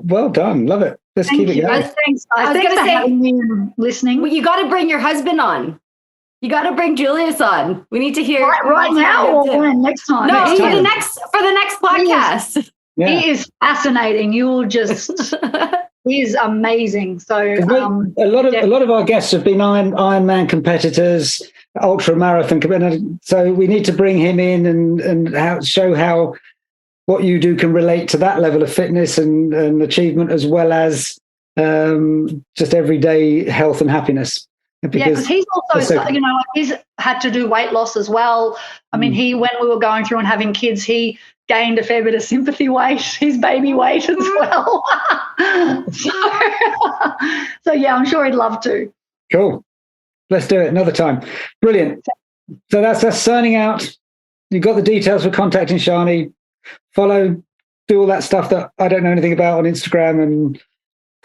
[SPEAKER 1] well done. Love it. Let's keep it going.
[SPEAKER 2] Thanks for having me and listening.
[SPEAKER 3] Well, you got to bring your husband on. You got to bring Julius on. We need to hear
[SPEAKER 2] right now or when? Next time.
[SPEAKER 3] No, for the next podcast.
[SPEAKER 2] He is fascinating. You'll just he's amazing. So
[SPEAKER 1] a lot of our guests have been Ironman competitors, ultra marathon competitors. So we need to bring him in and show how what you do can relate to that level of fitness and achievement, as well as just everyday health and happiness.
[SPEAKER 2] Because he's also, he's had to do weight loss as well. I mean, when we were going through and having kids, he gained a fair bit of sympathy weight, his baby weight as well. so yeah, I'm sure he'd love to.
[SPEAKER 1] Cool. Let's do it another time. Brilliant. So that's us signing out. You've got the details for contacting Sharny. Follow, do all that stuff that I don't know anything about on Instagram and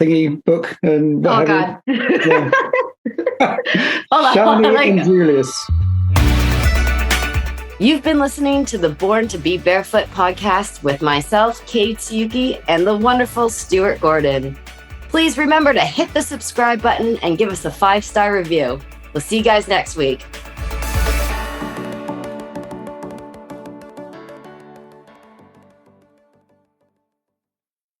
[SPEAKER 1] thingy book and what have you. Yeah. Sharny and Julius.
[SPEAKER 3] You've been listening to the Born to Be Barefoot podcast with myself, Kate Tsuyuki, and the wonderful Stuart Gordon. Please remember to hit the subscribe button and give us a 5-star review. We'll see you guys next week.